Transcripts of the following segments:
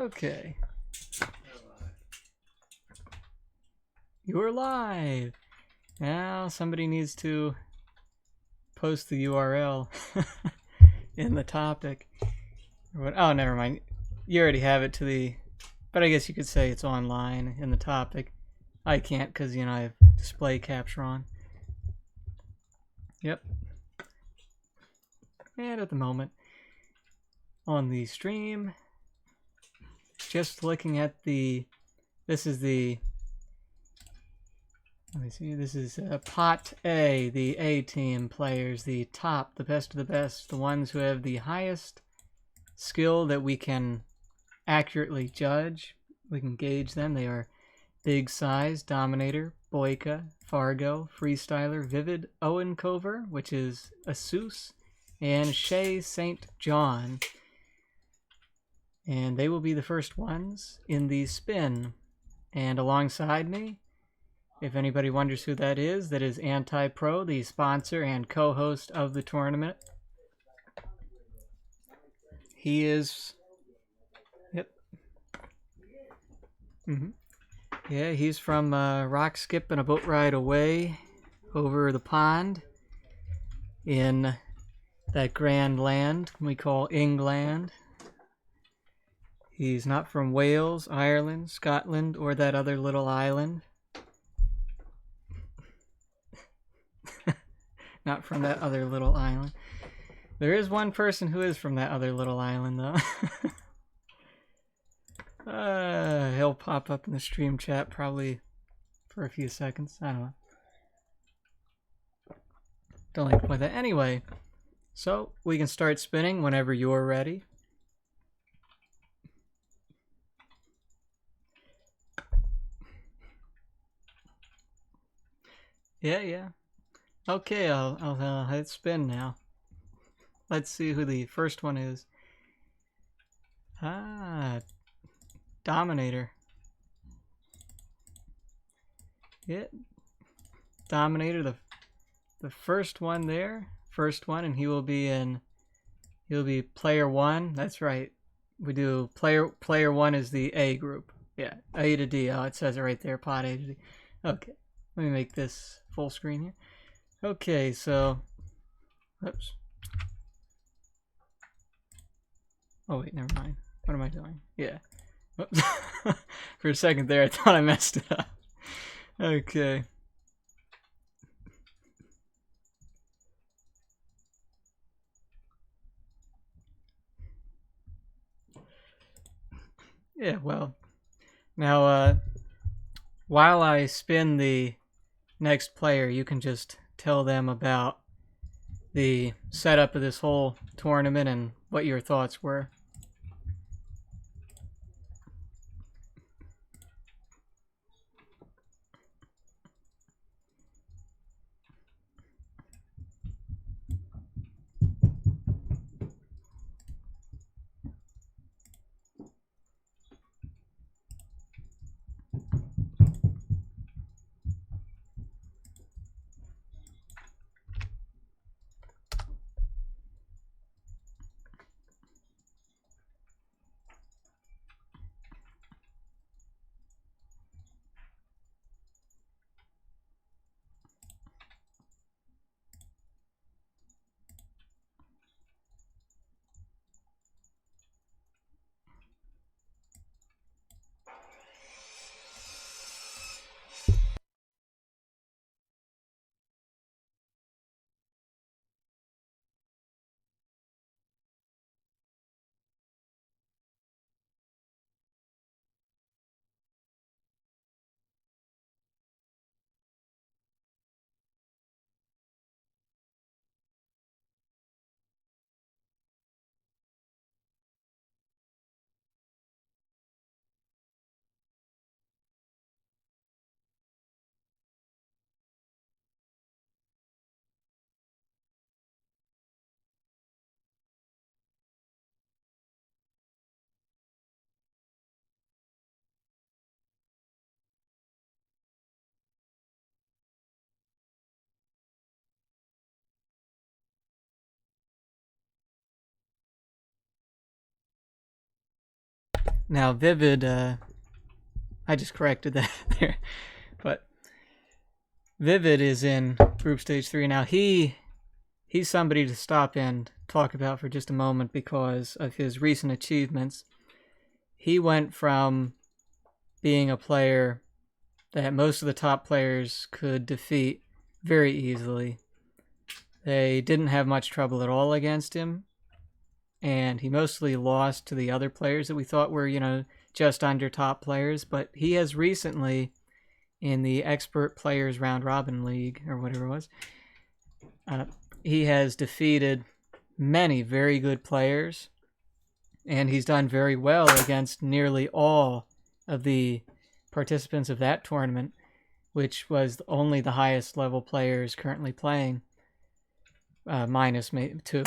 Okay. You're live. Now somebody needs to post the URL in the topic. Oh, never mind. You already have it to the... But I guess you could say it's online in the topic. I can't because, you know, I have display capture on. Yep. And at the moment, on the stream, just looking at the... This is the... Let me see, this is Pot A, the A team players, the top, the best of the best, the ones who have the highest skill that we can accurately judge. We can gauge them. They are Big Size, Dominator, Boyka, Fargo, Freestyler, Vivid, Owen Cover, which is Asus, and Shay St. John. And they will be the first ones in the spin. And alongside me, if anybody wonders who that is Anti-Pro, the sponsor and co-host of the tournament. He is... Yep. Yeah, he's from Rock Skip and a Boat Ride Away over the pond in that grand land we call England. He's not from Wales, Ireland, Scotland, or that other little island. Not from that other little island. There is one person who is from that other little island, though. He'll pop up in the stream chat probably for a few seconds. I don't know. Don't like to play that. Anyway, so we can start spinning whenever you're ready. Yeah. Okay, I'll hit spin now. Let's see who the first one is. Dominator. Yeah, Dominator, the first one there. First one, and he'll be player one. That's right. We do player one is the A group. Yeah, A to D. Oh, it says it right there, pot A to D. Okay, let me make this full screen here. Okay, so, oops. Oh wait, never mind. What am I doing? Yeah. Oops. For a second there, I thought I messed it up. Okay. Yeah, well, now, while I spin the next player, you can just tell them about the setup of this whole tournament and what your thoughts were. Now, Vivid, I just corrected that there. But Vivid is in Group Stage 3 now. He's somebody to stop and talk about for just a moment because of his recent achievements. He went from being a player that most of the top players could defeat very easily. They didn't have much trouble at all against him, and he mostly lost to the other players that we thought were, just under top players. But he has recently, in the Expert Players Round Robin League, or whatever it was, he has defeated many very good players, and he's done very well against nearly all of the participants of that tournament, which was only the highest level players currently playing, minus maybe 2.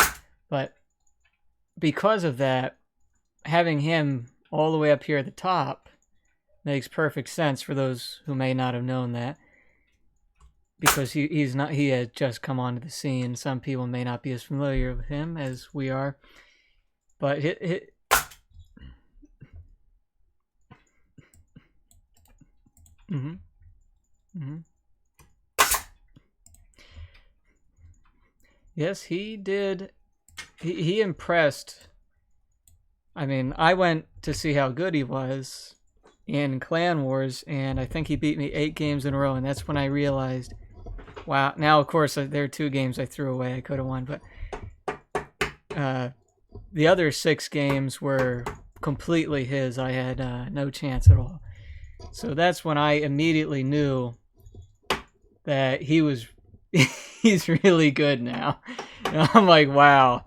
But because of that, having him all the way up here at the top makes perfect sense for those who may not have known that, because he had just come onto the scene. Some people may not be as familiar with him as we are, but Yes, he did. He impressed. I mean, I went to see how good he was in Clan Wars, and I think he beat me 8 games in a row, and that's when I realized, wow. Now, of course, there are 2 games I threw away. I could have won, but the other 6 games were completely his. I had no chance at all. So that's when I immediately knew that he's really good now. And I'm like, wow.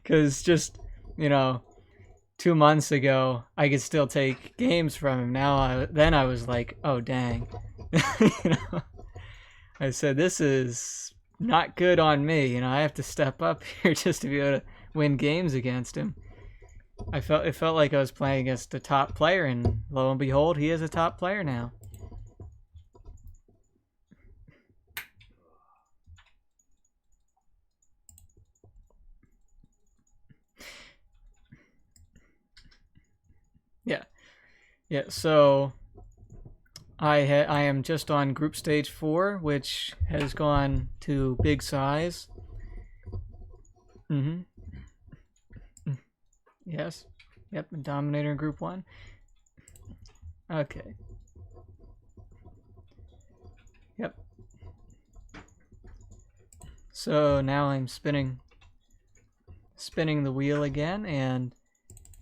Because just, 2 months ago, I could still take games from him. Then I was like, oh, dang. I said, this is not good on me. I have to step up here just to be able to win games against him. It felt like I was playing against a top player, and lo and behold, he is a top player now. Yeah. So I am just on Group Stage 4, which has gone to big size. Yes. Yep. Dominator in Group 1. Okay. Yep. So now I'm spinning the wheel again, and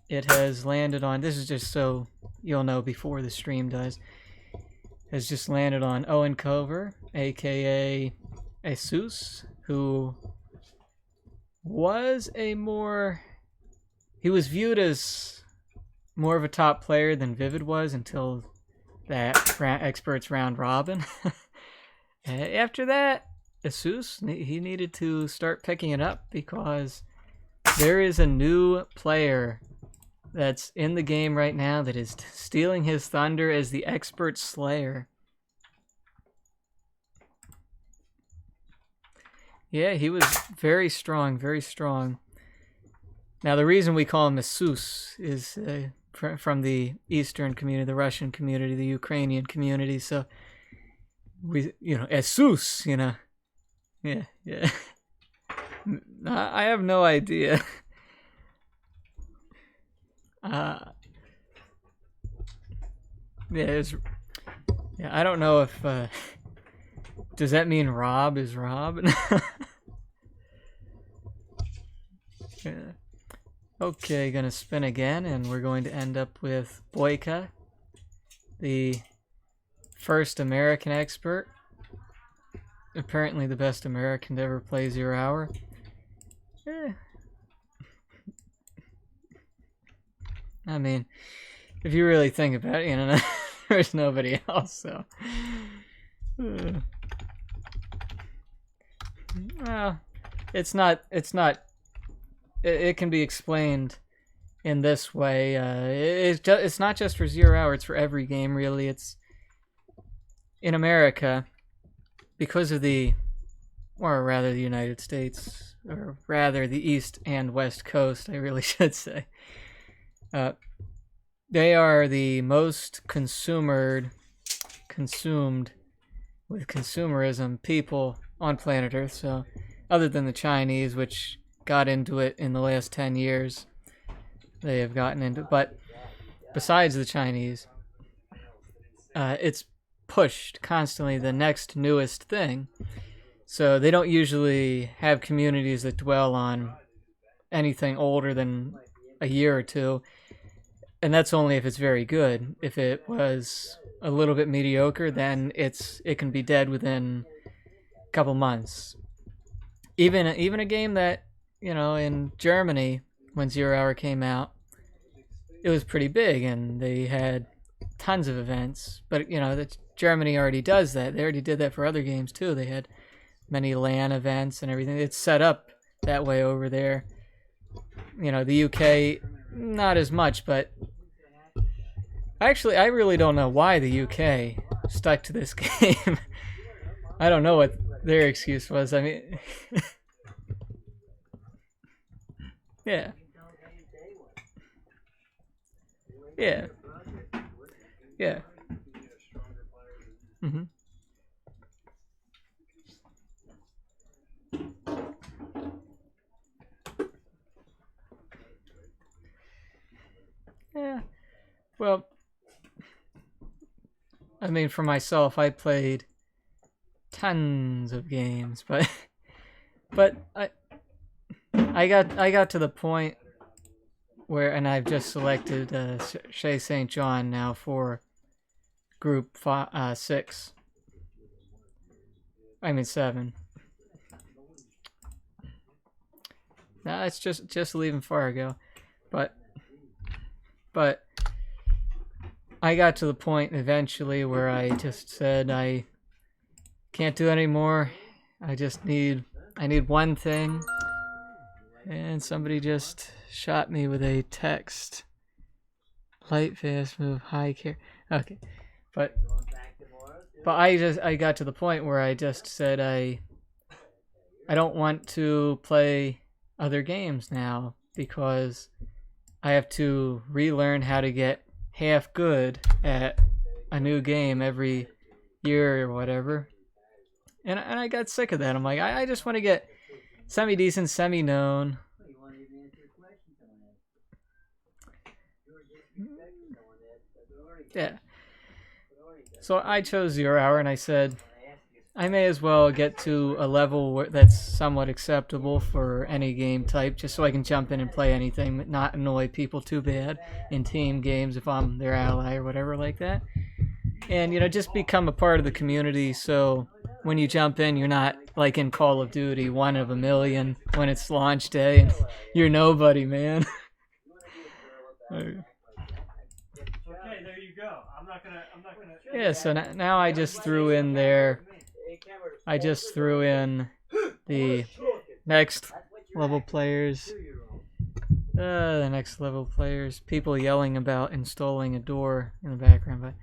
it has landed on, this is just so you'll know before the stream does, has just landed on Owen Cover, aka Asus, who was he was viewed as more of a top player than Vivid was until that Experts Round Robin. After that, Asus, he needed to start picking it up because there is a new player that's in the game right now that is stealing his thunder as the Expert Slayer. Yeah, he was very strong, very strong. Now, the reason we call him Asus is from the Eastern community, the Russian community, the Ukrainian community. So, Asus, Yeah. I have no idea. I don't know if does that mean Rob is Rob? Yeah. Okay, gonna spin again, and we're going to end up with Boyka, the first American expert, apparently the best American to ever play 0 Hour. I mean, if you really think about it, there's nobody else, so. Well, it can be explained in this way. It's not just for 0 Hour, it's for every game, really. It's in America, because of the United States, or rather the East and West Coast, I really should say. They are the most consumed with consumerism people on planet Earth. So, other than the Chinese, which got into it in the last 10 years, they have gotten into it. But besides the Chinese, it's pushed constantly the next newest thing. So they don't usually have communities that dwell on anything older than a year or two. And that's only if it's very good. If it was a little bit mediocre, then it can be dead within a couple months. Even a game that, in Germany, when 0 Hour came out, it was pretty big and they had tons of events. But Germany already does that. They already did that for other games too. They had many LAN events and everything. It's set up that way over there. The UK, not as much, but actually, I really don't know why the UK stuck to this game. I don't know what their excuse was. I mean, yeah. Yeah. Yeah. Mm-hmm. Yeah. Well, I mean, for myself, I played tons of games, but I got to the point where, and I've just selected Shea St. John now for group 6. I mean 7. No, it's just leaving Fargo, but I got to the point eventually where I just said I can't do anymore. I need one thing, and somebody just shot me with a text. Light, fast move, high care. Okay, but I got to the point where I just said I don't want to play other games now because I have to relearn how to get half good at a new game every year or whatever. And I got sick of that. I'm like, I just want to get semi-decent, semi-known. Yeah. So I chose 0 Hour and I said, I may as well get to a level that's somewhat acceptable for any game type, just so I can jump in and play anything, but not annoy people too bad in team games if I'm their ally or whatever like that. And, just become a part of the community so when you jump in, you're not like in Call of Duty, 1 of a million when it's launch day and you're nobody, man. Okay, there you go. I'm not gonna. Yeah, so now I just threw in there. I just threw in the next level players. The next level players. People yelling about installing a door in the background. But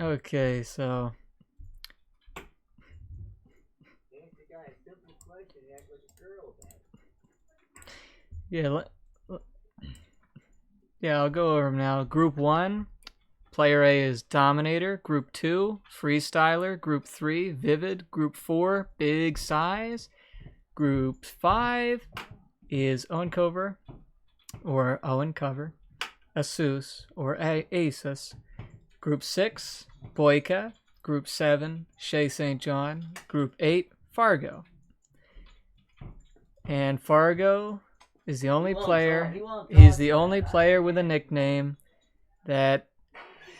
okay, so yeah, I'll go over them now. Group 1. Player A is Dominator. Group 2, Freestyler. Group 3, Vivid. Group 4, Big Size. Group 5 is Owen Cover or Owen Cover. Asus or Asus. Group 6, Boyka. Group 7, Shea St. John. Group 8, Fargo. And Fargo is the only player. He's the only player with a nickname that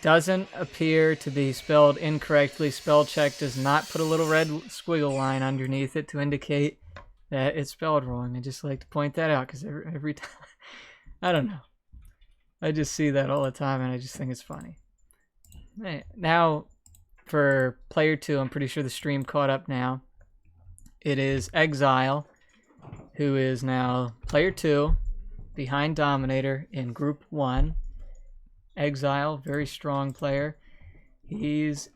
doesn't appear to be spelled incorrectly. Spell check does not put a little red squiggle line underneath it to indicate that it's spelled wrong. I just like to point that out because every time, I don't know. I just see that all the time and I just think it's funny. Now, for player 2, I'm pretty sure the stream caught up now. It is Exile, who is now player 2 behind Dominator in Group 1. Exile, very strong player. He's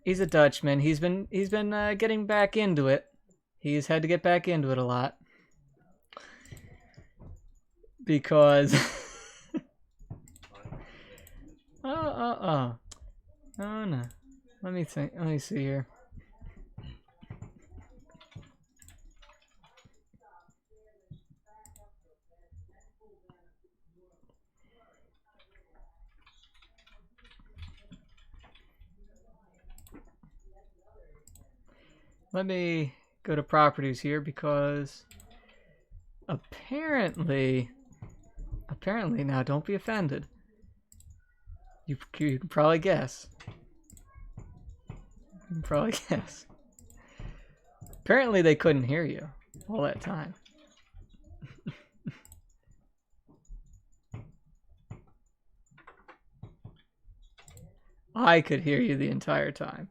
a Dutchman. He's been getting back into it. He's had to get back into it a lot because Oh. Oh no. Let me think. Let me see here. Let me go to properties here because apparently now don't be offended. You can probably guess. You can probably guess. Apparently they couldn't hear you all that time. I could hear you the entire time.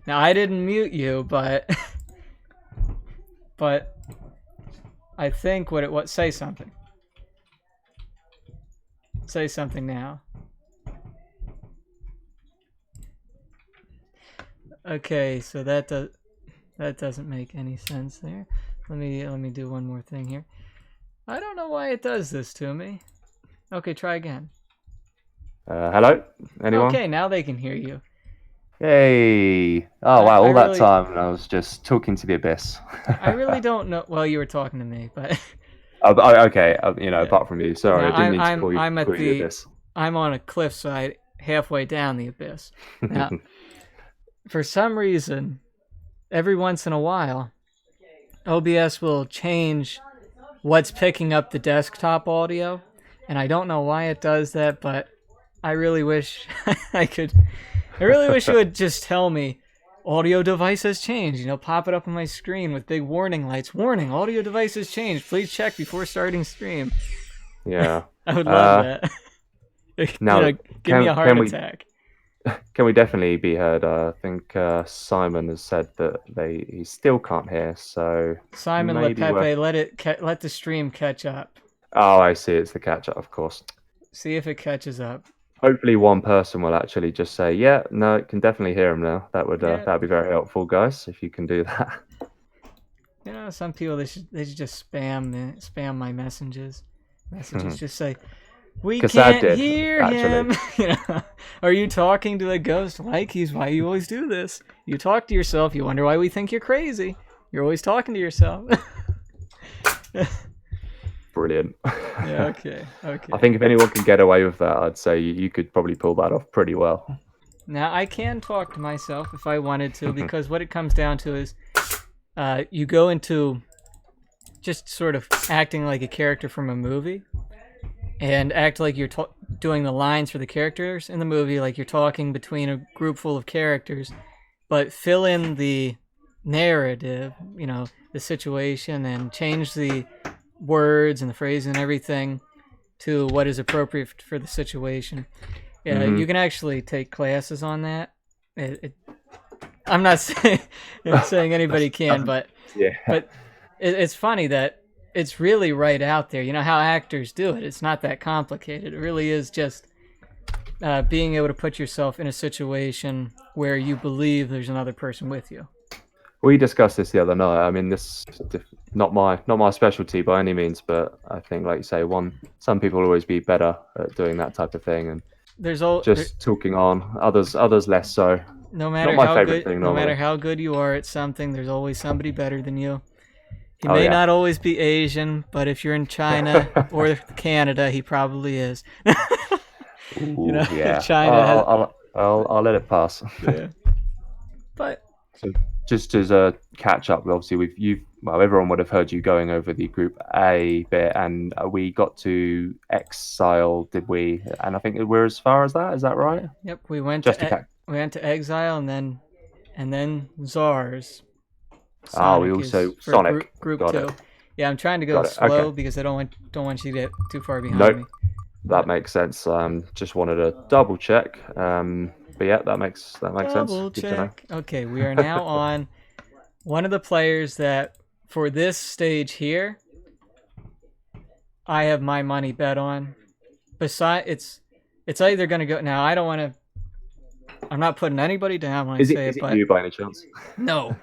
Now I didn't mute you, but I think what say something. Say something now. Okay, so that doesn't make any sense there. Let me do one more thing here. I don't know why it does this to me. Okay, try again. Hello? Anyone? Okay, now they can hear you. Hey! Oh wow! All that really- time, and I was just talking to the abyss. I really don't know. Well, you were talking to me, but Okay. Yeah. Apart from you, sorry, Now, I didn't mean to I'm- call you, I'm at call you the- abyss. I'm on a cliffside halfway down the abyss. Now, for some reason, every once in a while, OBS will change what's picking up the desktop audio, and I don't know why it does that, but I really wish I really wish it would just tell me audio device has changed, pop it up on my screen with big warning lights. Warning, audio device has changed. Please check before starting stream. Yeah. I would love that. Now, give me a heart can we- attack. Can we definitely be heard? I think Simon has said that he still can't hear. So Simon maybe LePepe, let the stream catch up. oh, I see. It's the catch-up, of course. See if it catches up. Hopefully, one person will actually just say, "Yeah, no, it can definitely hear him now." That would Yeah. that'd be very helpful, guys, if you can do that. Some people they should just spam my messages. Just say, "We 'Cause I can't did, hear him." Are you talking to a ghost? Mikey's why you always do this. You talk to yourself. You wonder why we think you're crazy. You're always talking to yourself. Brilliant. Yeah. Okay. I think if anyone can get away with that, I'd say you could probably pull that off pretty well. Now I can talk to myself if I wanted to, because what it comes down to is, you go into just sort of acting like a character from a movie, and act like you're doing the lines for the characters in the movie, like you're talking between a group full of characters, but fill in the narrative, the situation, and change the words and the phrase and everything to what is appropriate for the situation. Yeah, you can actually take classes on that. I'm not saying anybody can, but Yeah. but it's funny that it's really right out there. You know how actors do it. It's not that complicated. It really is just being able to put yourself in a situation where you believe there's another person with you. We discussed this the other night. I mean, this is not my specialty by any means, but I think, like you say, some people will always be better at doing that type of thing, and There's talking on. Others less so. no matter my how favorite good, thing, no matter normally. how good you are at something, there's always somebody better than you. He Oh, may yeah. not always be Asian, but if you're in China or Canada, he probably is. Ooh, yeah. China. I'll let it pass. Yeah. But So just as a catch up, obviously everyone would have heard you going over the Group A bit, and we got to Exile, did we? And I think we're as far as that. Is that right? yep, we went Just to Exile and then Czars. We Sonic also is for Sonic. group Got 2. it. Yeah, I'm trying to go Got it, slow okay. because I don't want you to get too far behind Nope. me. That makes sense. Just wanted to double check. But yeah, that makes sense. Double Good to know. check. Okay, we are now on one of the players that for this stage here, I have my money bet on. It's either going to go now. I don't want to I'm not putting anybody down when I Is say it it, but you by any chance? no.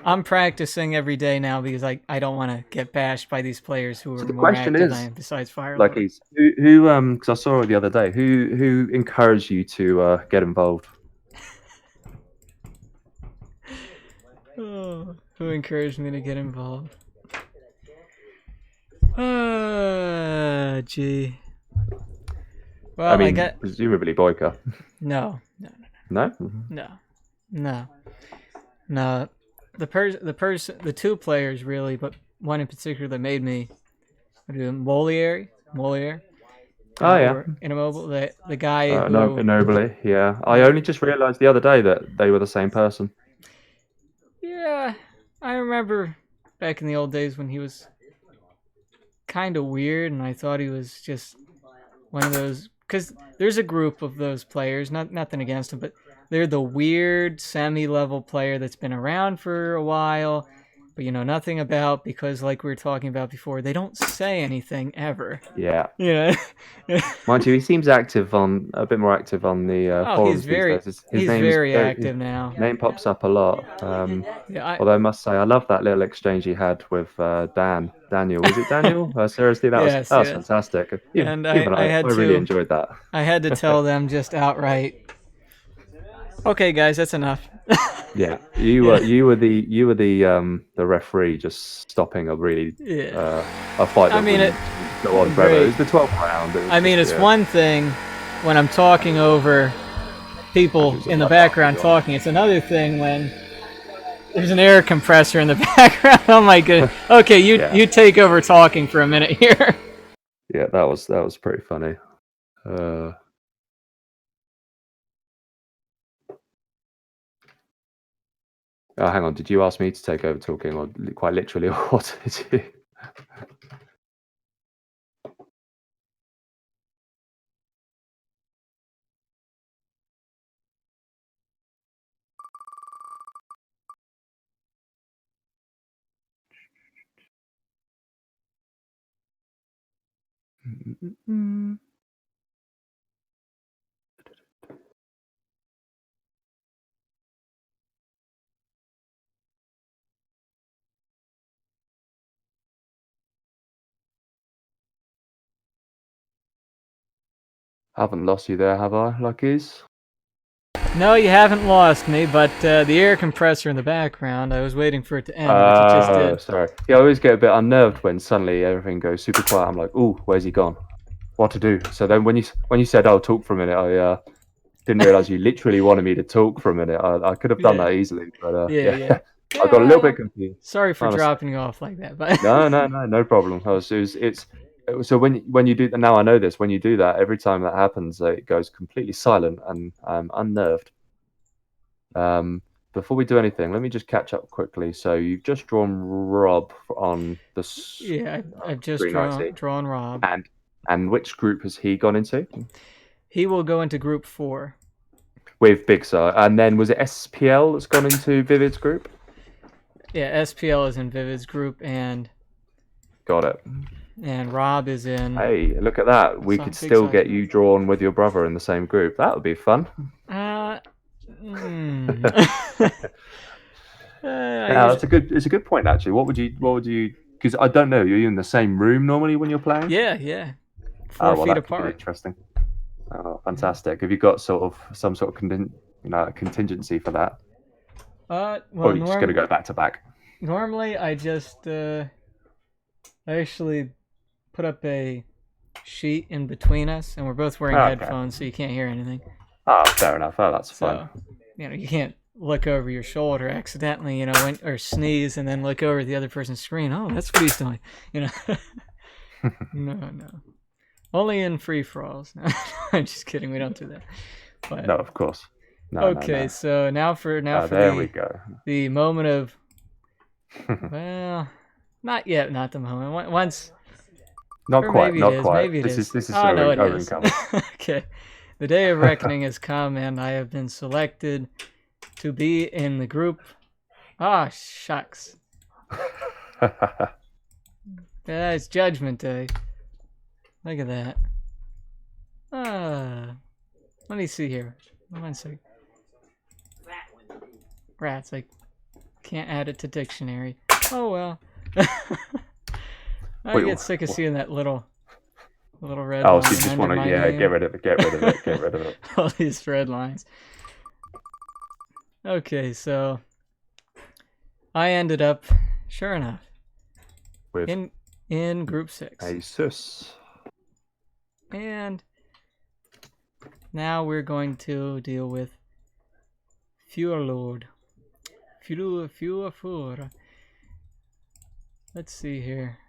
I'm practicing every day now because I don't want to get bashed by these players who So are the more question active than I is, am besides Firelord. like, who because I saw it the other day. Who encouraged you to get involved? Oh, who encouraged me to get involved? Gee. Well, I mean, got presumably Boyka. no. No. The two players really, but one in particular that made me Moliere. Oh yeah. Or Immobile, the guy who. Nobly. Yeah. I only just realised the other day that they were the same person. Yeah, I remember back in the old days when he was kind of weird, and I thought he was just one of those. Because there's a group of those players, nothing against them, but they're the weird semi-level player that's been around for a while, but you know nothing about because, like we were talking about before, they don't say anything ever. Yeah. Yeah. Mind you, he seems a bit more active on the forums he's very these days. he's very active now. Name pops up a lot. Yeah, Although I must say, I love that little exchange he had with Daniel. Was it Daniel? Seriously, that Yes, was yes. fantastic. And Even I really enjoyed that. I had to tell them just outright. Okay, guys, that's enough. Yeah, you were the referee, just stopping a really a fight. That wouldn't go on forever. It was the 12th round. It's one thing when I'm talking over people in the background talking. It's another thing when there's an air compressor in the background. Oh my goodness. Okay, you take over talking for a minute here. Yeah, that was pretty funny. Oh, hang on. Did you ask me to take over talking, or quite literally, or what did you? I haven't lost you there, have I, Luckies? No, you haven't lost me, but the air compressor in the background, I was waiting for it to end, but it just did. Sorry. Yeah, I always get a bit unnerved when suddenly everything goes super quiet. I'm like, ooh, where's he gone? What to do? So then when you said, "I'll talk for a minute," I didn't realize you literally wanted me to talk for a minute. I could have done that easily, but yeah. I got a little bit confused. Sorry for dropping you off like that, but no problem. So when you do, now I know this. When you do that, every time that happens, it goes completely silent, and I'm unnerved. Before we do anything, let me just catch up quickly. So you've just drawn Rob on the I've just drawn Rob. And which group has he gone into? He will go into group 4 with Big Sir, and then was it SPL that's gone into Vivid's group? Yeah, SPL is in Vivid's group, and got it. And Rob is in. Hey, look at that! We could still get you drawn with your brother in the same group. That would be fun. It's a good point actually. What would you? Because I don't know. You're in the same room normally when you're playing. Yeah. 4 feet apart. Interesting. Oh, fantastic! Have you got some sort of contingency for that? Well, or you're just going to go back to back? Normally, I just I actually put up a sheet in between us, and we're both wearing headphones, so you can't hear anything. Fair enough. That's fine. You can't look over your shoulder accidentally, or sneeze and then look over the other person's screen. Oh, that's what he's doing. No. Only in free-for-alls. No, I'm just kidding. We don't do that. But, no, of course. No. So now for we go. The moment of. Well, not yet. Not the moment. Once. Not quite. Maybe it is. This is overcoming. Okay. The day of reckoning has come, and I have been selected to be in the group. Ah, shucks. It's Judgment Day. Look at that. Let me see here. 1 second. Rats. I can't add it to dictionary. Oh well. I Wait, get sick of seeing that little red Oh, line so you just under want to, my yeah, name. get rid of it, get rid of it, get rid of it. All these red lines. Okay, so I ended up, sure enough, With in Group 6. Asus. And now we're going to deal with Fjorlord. Fjord. Let's see here.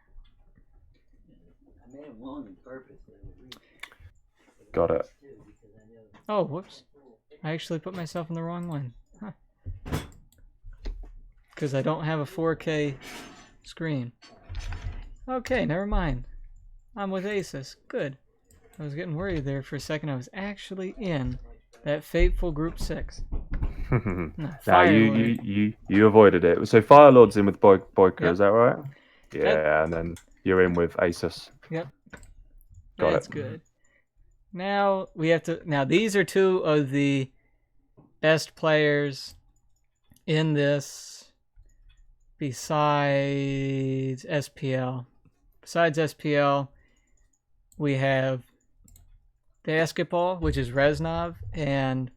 I may have won on purpose. Got it. Oh, whoops. I actually put myself in the wrong one. Because I don't have a 4K screen. Okay, never mind. I'm with Asus. Good. I was getting worried there for a second. I was actually in that fateful Group 6. Now you avoided it. So Firelord's in with Boyka, Yep. is that right? Yeah, and then you're in with Asus. Yep. Got That's it. good. Now we have to. Now these are two of the best players in this, besides SPL. Besides SPL, we have basketball, which is Reznov, and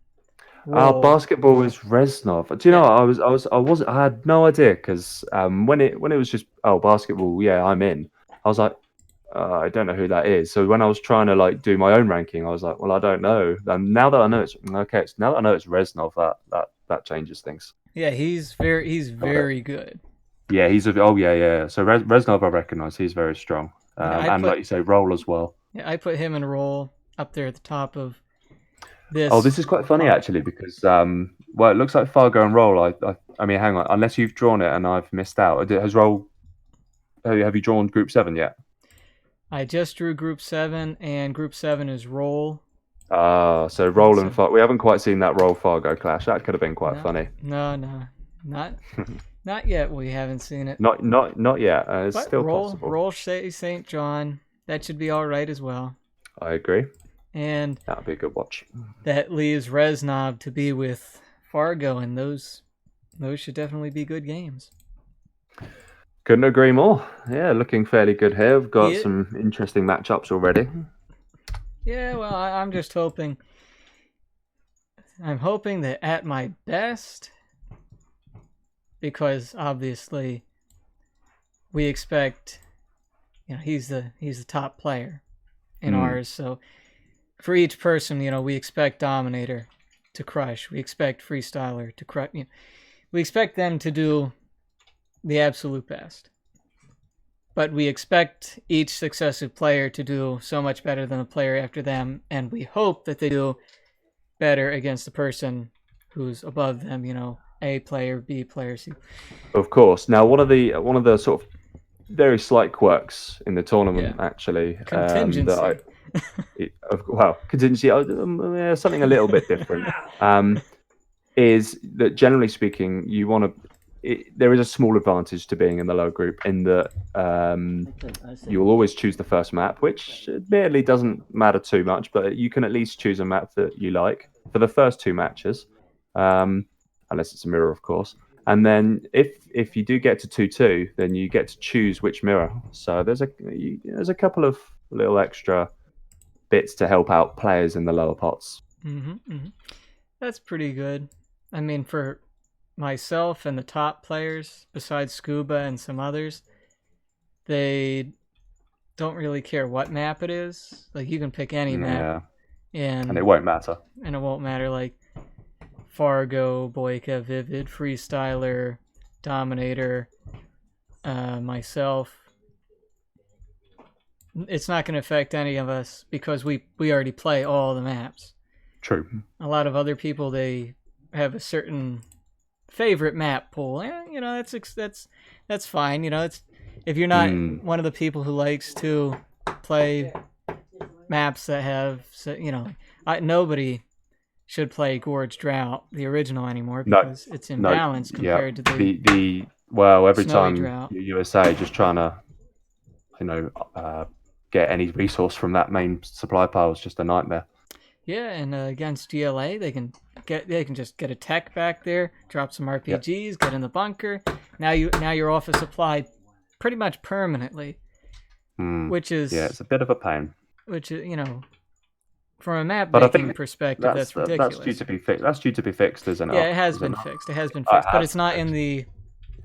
basketball is Reznov. Do you know what? I had no idea because when it was just basketball, yeah, I'm in. I was like, I don't know who that is. So when I was trying to like do my own ranking, I was like, well, I don't know. And now that I know it's Reznov, that changes things. Yeah, he's very good. Yeah, yeah. So Reznov, I recognise he's very strong, and like you say, Roll as well. Yeah, I put him and Roll up there at the top of this. Oh, this is quite funny actually because well, it looks like Fargo and Roll. I mean, hang on, unless you've drawn it and I've missed out. Has Roll? Have you drawn Group 7 yet? I just drew Group 7, and Group 7 is Roll. So Roll and Fargo. We haven't quite seen that Roll Fargo clash. That could have been quite funny. No, not yet. We haven't seen it. Not yet. It's but still possible. Roll St. John. That should be all right as well. I agree. And that'd be a good watch. That leaves Reznov to be with Fargo, and those should definitely be good games. Couldn't agree more. Yeah, looking fairly good here. We've got some interesting matchups already. Yeah, well, I'm just hoping. I'm hoping that at my best, because obviously we expect, he's the top player in ours. So for each person, we expect Dominator to crush. We expect Freestyler to crush. We expect them to do the absolute best. But we expect each successive player to do so much better than the player after them, and we hope that they do better against the person who's above them, A player, B player, C. Of course. Now, one of the sort of very slight quirks in the tournament, actually, contingency. Contingency, something a little bit different, is that generally speaking, you want to. There is a small advantage to being in the low group in that you will always choose the first map, which admittedly doesn't matter too much, but you can at least choose a map that you like for the first two matches, unless it's a mirror, of course. And then if you do get to 2-2, then you get to choose which mirror. So there's a couple of little extra bits to help out players in the lower pots. That's pretty good. I mean, for myself and the top players, besides Scuba and some others, they don't really care what map it is. Like, you can pick any map, and it won't matter. And it won't matter. Like Fargo, Boyka, Vivid, Freestyler, Dominator, myself. It's not going to affect any of us because we already play all the maps. True. A lot of other people, they have a certain favorite map pool. That's fine. It's if you're not one of the people who likes to play maps that have, nobody should play Gorge Drought, the original, anymore because it's imbalanced compared to the every time Drought. USA just trying to get any resource from that main supply pile is just a nightmare. Yeah, and against GLA, they can just get a tech back there, drop some RPGs, get in the bunker. Now you're off a supply pretty much permanently, which is it's a bit of a pain. Which is, from a map But I making think perspective, that's ridiculous. That's due to be fixed. That's due to be fixed, isn't it? Yeah, it has been fixed. It has been fixed, but it's not in the.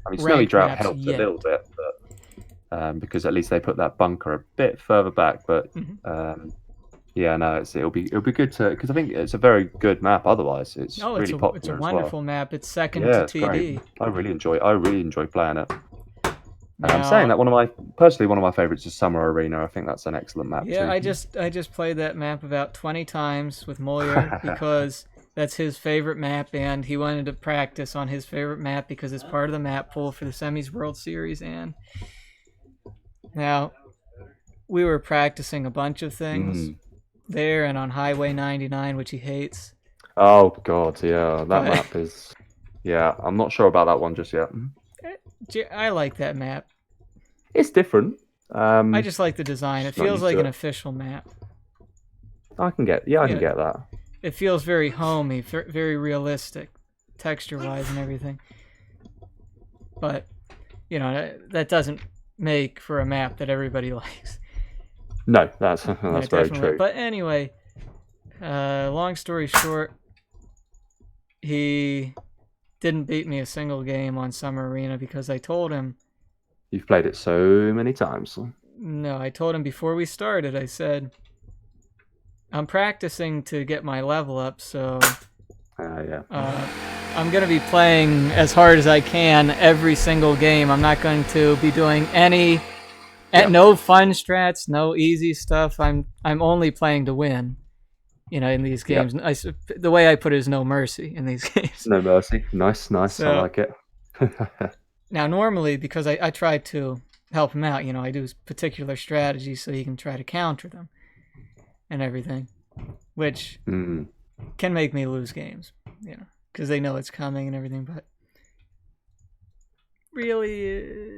I mean, Snowy Drought maps helped yet. a little bit, but because at least they put that bunker a bit further back. But yeah, no, it'll be good to, because I think it's a very good map. Otherwise, it's really popular. It's a wonderful map. It's second to it's TD. great. I really enjoy playing it. Now, I'm saying that one of my favorites is Summer Arena. I think that's an excellent map. Yeah, too. I just played that map about 20 times with Moyer because that's his favorite map, and he wanted to practice on his favorite map because it's part of the map pool for the Semis World Series. And now we were practicing a bunch of things there and on Highway 99, which he hates. Oh God, yeah, that map is. Yeah, I'm not sure about that one just yet. I like that map. It's different. I just like the design. It feels like an official map. I can get that. It feels very homey, very realistic, texture-wise and everything. But, that doesn't make for a map that everybody likes. No, that's very true. But anyway, long story short, he didn't beat me a single game on Summer Arena because I told him. You've played it so many times. No, I told him before we started, I said, I'm practicing to get my level up, so I'm going to be playing as hard as I can every single game. I'm not going to be doing no fun strats, no easy stuff. I'm only playing to win. In these games. Yep. The way I put it is no mercy in these games. No mercy. Nice. So, I like it. Now, normally, because I try to help him out, I do particular strategies so he can try to counter them and everything, which can make me lose games, because they know it's coming and everything, but really...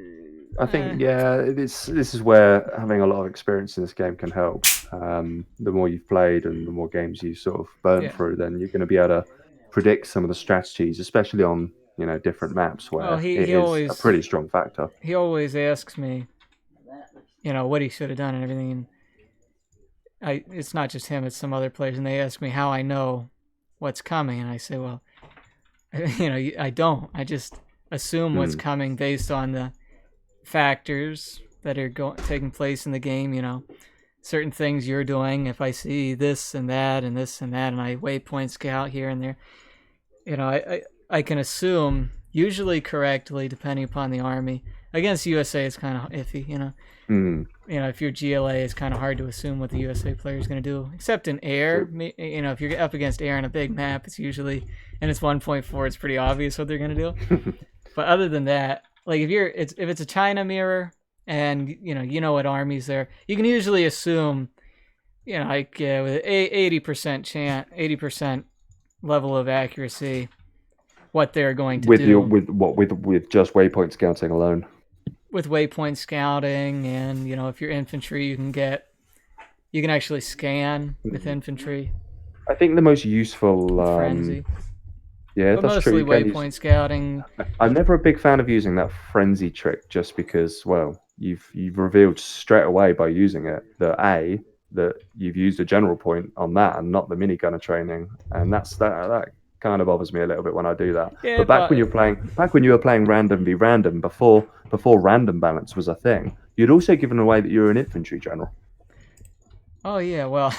I think, this is where having a lot of experience in this game can help. The more you've played and the more games you sort of burn through, then you're going to be able to predict some of the strategies, especially on different maps where it is a pretty strong factor. He always asks me, what he should have done and everything. And it's not just him; it's some other players, and they ask me how I know what's coming, and I say, well, I don't. I just assume what's coming based on the factors that are taking place in the game, certain things you're doing. If I see this and that and this and that, and I waypoint scout here and there, I can assume, usually correctly, depending upon the army. Against USA, it's kind of iffy, if you're GLA, it's kind of hard to assume what the USA player is going to do. Except in air, if you're up against air on a big map, it's usually, and it's 1.4, it's pretty obvious what they're going to do. But other than that, like if it's a China mirror and you know what armies there, you can usually assume, with 80% level of accuracy, what they're going to do. With just waypoint scouting alone. With waypoint scouting, and if you're infantry, you can actually scan with infantry. I think the most useful frenzy. Yeah, but that's mostly true. Waypoint scouting. I'm never a big fan of using that frenzy trick, just because, well, you've revealed straight away by using it that you've used a general point on that and not the minigunner training, and that kind of bothers me a little bit when I do that. Yeah, but back when you were playing random v random, before random balance was a thing, you'd also given away that you were an infantry general. Oh yeah, well.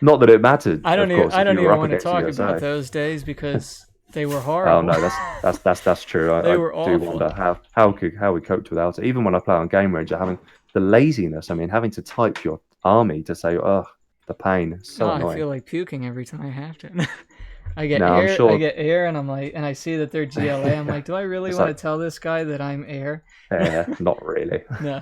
Not that it mattered. I don't even want to talk about those days because they were horrible. Oh no, that's true. I do wonder how we coped without it. Even when I play on Game Ranger, having the laziness. I mean, having to type your army to say, "Oh, the pain." It's so annoying. I feel like puking every time I have to. I get air, and I'm like, and I see that they're GLA. I'm like, do I really want to tell this guy that I'm air? Not really. No.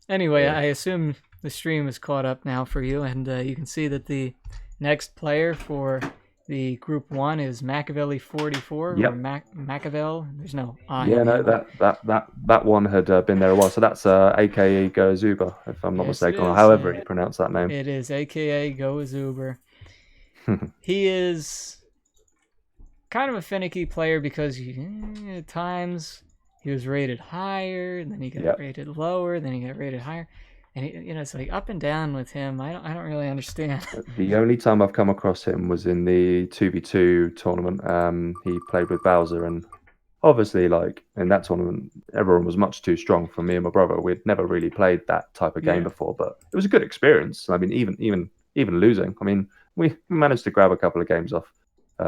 Anyway, I assume the stream is caught up now for you, and you can see that the next player for the Group 1 is Machiavelli 44. Yep. Or Machiavel. There's no I. Yeah, no, that one had been there a while. So that's AKA Goazuba, if I'm not mistaken, or however you pronounce that name. It is AKA Goazuber. he is kind of a finicky player because at times he was rated higher, and then he got Yep. rated lower, then he got rated higher, and it's like up and down with him. I don't really understand. The only time I've come across him was in the 2v2 tournament. He played with Bowser, and obviously, like in that tournament, everyone was much too strong for me and my brother. We'd never really played that type of game Yeah. before, but it was a good experience. I mean, even losing, I mean, we managed to grab a couple of games off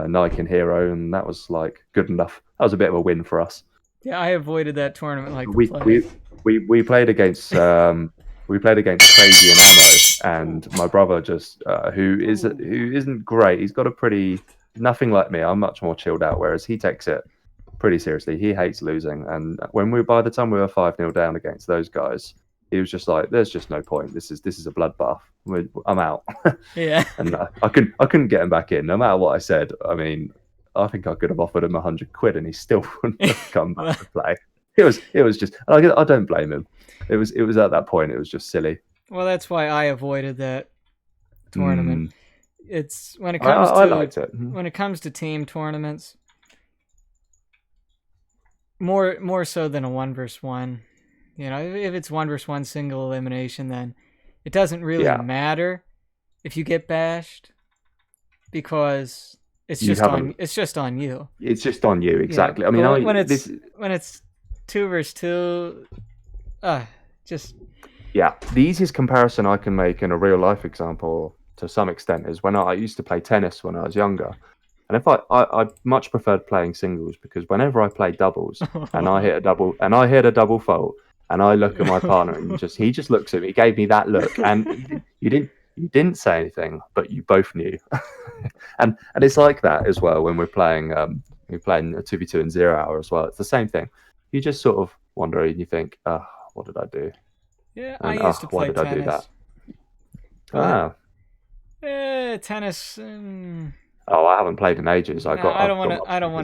Nike and Hero, and that was like good enough. That was a bit of a win for us. Yeah, I avoided that tournament like the We plague. we played against Crazy and Ammo, and my brother just who isn't great. He's got a pretty nothing like me. I'm much more chilled out, whereas he takes it pretty seriously. He hates losing, and by the time we were 5-0 down against those guys, he was just like, "There's just no point. This is a bloodbath. I'm out." Yeah. And I couldn't get him back in, no matter what I said. I mean, I think I could have offered him £100, and he still wouldn't have come back to play. It was just. I don't blame him. It was at that point. It was just silly. Well, that's why I avoided that tournament. It's when it I comes to liked it. when it comes to team tournaments, more so than a 1v1. You know, if it's 1v1 single elimination, then it doesn't really matter if you get bashed because it's just on you. It's just on you, exactly. Yeah. I mean, when it's 2 versus 2, just yeah. The easiest comparison I can make in a real life example, to some extent, is when I used to play tennis when I was younger. And if I much preferred playing singles, because whenever I play doubles and I hit a double fault, and I look at my partner and he just looks at me, gave me that look, and you didn't say anything, but you both knew. and it's like that as well when we're playing a 2v2 in 0 hour as well. It's the same thing. You just sort of wonder and you think, oh, what did I do? Yeah, And, I used to play why did tennis. I do that? Tennis. Oh, I haven't played in ages. I don't want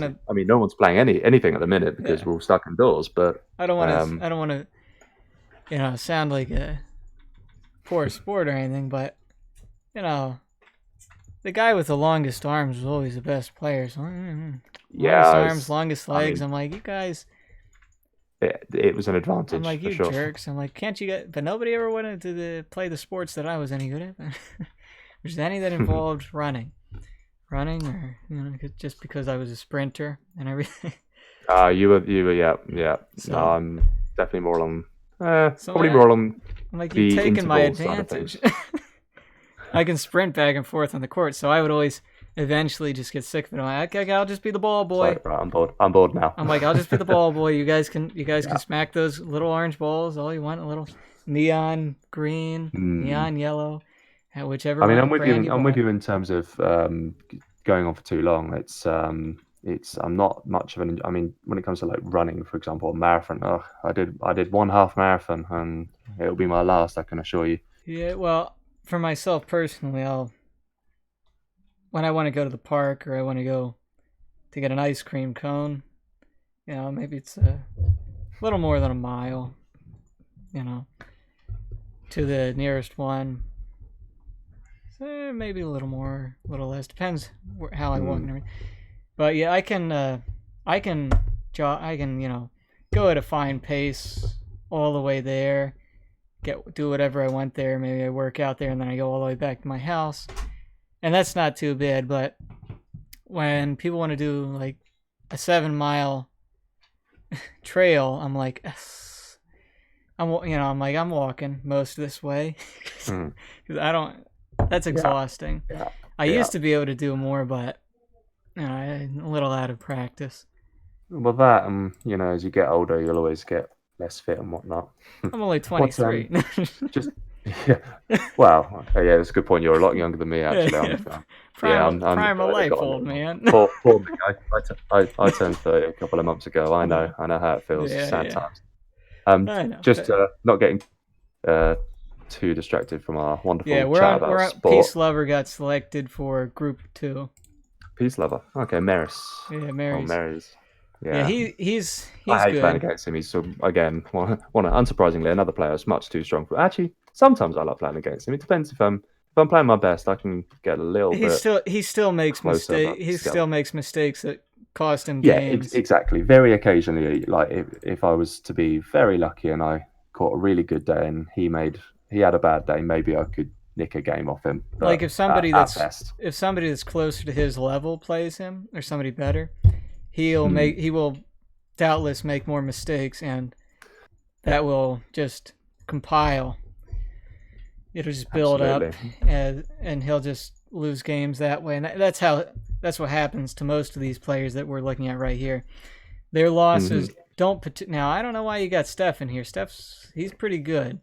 to. I mean, no one's playing anything at the minute because we're all stuck indoors. But I don't want to. Sound like a poor sport or anything, but the guy with the longest arms was always the best player. So, longest arms, longest legs. I'm like, you guys. It was an advantage. I'm like, you for sure. jerks. I'm like, can't you get? But nobody ever wanted to play the sports that I was any good at. There's any that involved running, or just because I was a sprinter and everything. You were, yeah. So, No, I'm definitely more on. Probably I'm more on. like, you're taking my interval side of advantage. I can sprint back and forth on the court, so I would always eventually just get sick of it. I'm like, okay, I'll just be the ball boy. Sorry, right, I'm bored now. I'm like, I'll just be the ball boy. You guys can smack those little orange balls all you want, a little neon green, neon yellow, whichever. I mean, I'm with you in terms of going on for too long. I'm not much of an. I mean, when it comes to like running, for example, a marathon. I did one half marathon, and it'll be my last. I can assure you. Yeah, well, for myself personally, when I want to go to the park or I want to go to get an ice cream cone, maybe it's a little more than a mile, to the nearest one. So maybe a little more, a little less. Depends how I walk and everything. But yeah, I can go at a fine pace all the way there. Do whatever I want there. Maybe I work out there and then I go all the way back to my house. And that's not too bad, but when people want to do like a 7-mile trail, I'm like, I'm walking most of this way because that's exhausting. Yeah. I used to be able to do more, but I'm a little out of practice. Well, that as you get older, you'll always get less fit and whatnot. I'm only 23. Just yeah. Wow. Yeah, that's a good point. You're a lot younger than me, actually. Prime of life, old man. Poor me. I turned 30 a couple of months ago. I know how it feels. Sad times. Just not getting too distracted from our wonderful chat about sport. Peace Lover got selected for Group 2. Peace Lover. Okay, Maris. Yeah, Maris. Oh, Maris. Yeah, he's I hate good. playing against him. He's unsurprisingly another player is much too strong for. Actually, sometimes I like playing against him. It depends if if I'm playing my best, I can get a little he bit still makes closer, mistakes. but He still. still makes mistakes that cost him Yeah, games. exactly. Very occasionally, like if I was to be very lucky and I caught a really good day and he had a bad day, maybe I could nick a game off him. But Like if somebody at best, if somebody that's closer to his level plays him, or somebody better, he will doubtless make more mistakes, and that will just compile. It'll just build up, and he'll just lose games that way. And that's what happens to most of these players that we're looking at right here. Their losses don't. Now I don't know why you got Steph in here. He's pretty good.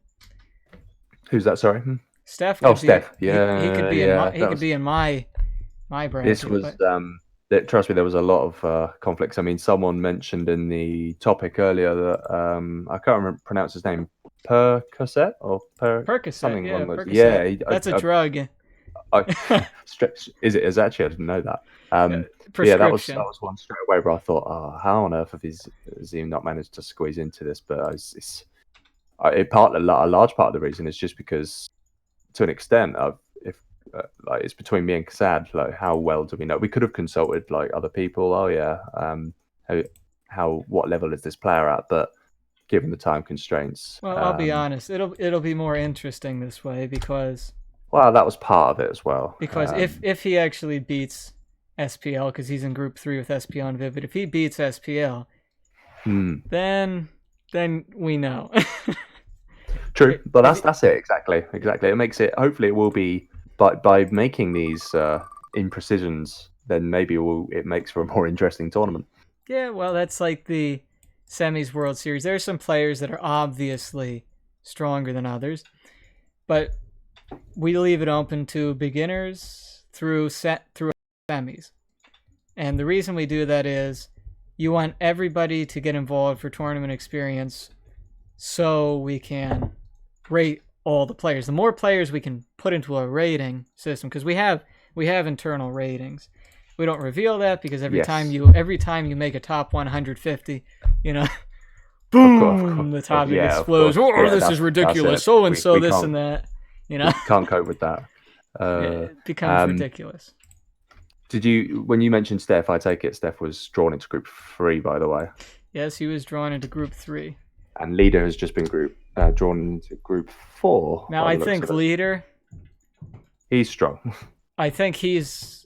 Who's that? Sorry. Steph. Steph. Yeah, he could be in my bracket. This was trust me, there was a lot of conflicts. I mean, someone mentioned in the topic earlier that I can't pronounce his name, Percocet or Percocet, something yeah, along those. Percocet. That's a drug. Is it? Is actually I didn't know that. Prescription. That was one straight away where I thought, oh, how on earth has he not managed to squeeze into this? But a large part of the reason is just because, to an extent, like it's between me and Kassad, like how well do we know? We could have consulted like other people. Oh yeah, what level is this player at? But given the time constraints, well, I'll be honest, it'll be more interesting this way because. Well, that was part of it as well. Because if he actually beats SPL, because he's in Group 3 with SPL and Vivid, if he beats SPL, then we know. True, but that's it exactly. It makes it. Hopefully, it will be by making these imprecisions. Then maybe it makes for a more interesting tournament. Yeah, well, that's like the semis World Series. There are some players that are obviously stronger than others, but we leave it open to beginners through semis. And the reason we do that is you want everybody to get involved for tournament experience so we can rate all the players. The more players we can put into a rating system, because we have internal ratings. We don't reveal that because every time you make a top 150, boom, the topic explodes. Oh, this is ridiculous. So and so, this and that. Can't cope with that. It becomes ridiculous. When you mentioned Steph, I take it Steph was drawn into Group 3, by the way. Yes, he was drawn into Group 3. And Leader has just been drawn into Group 4. Now, I think Leader... He's strong. I think he's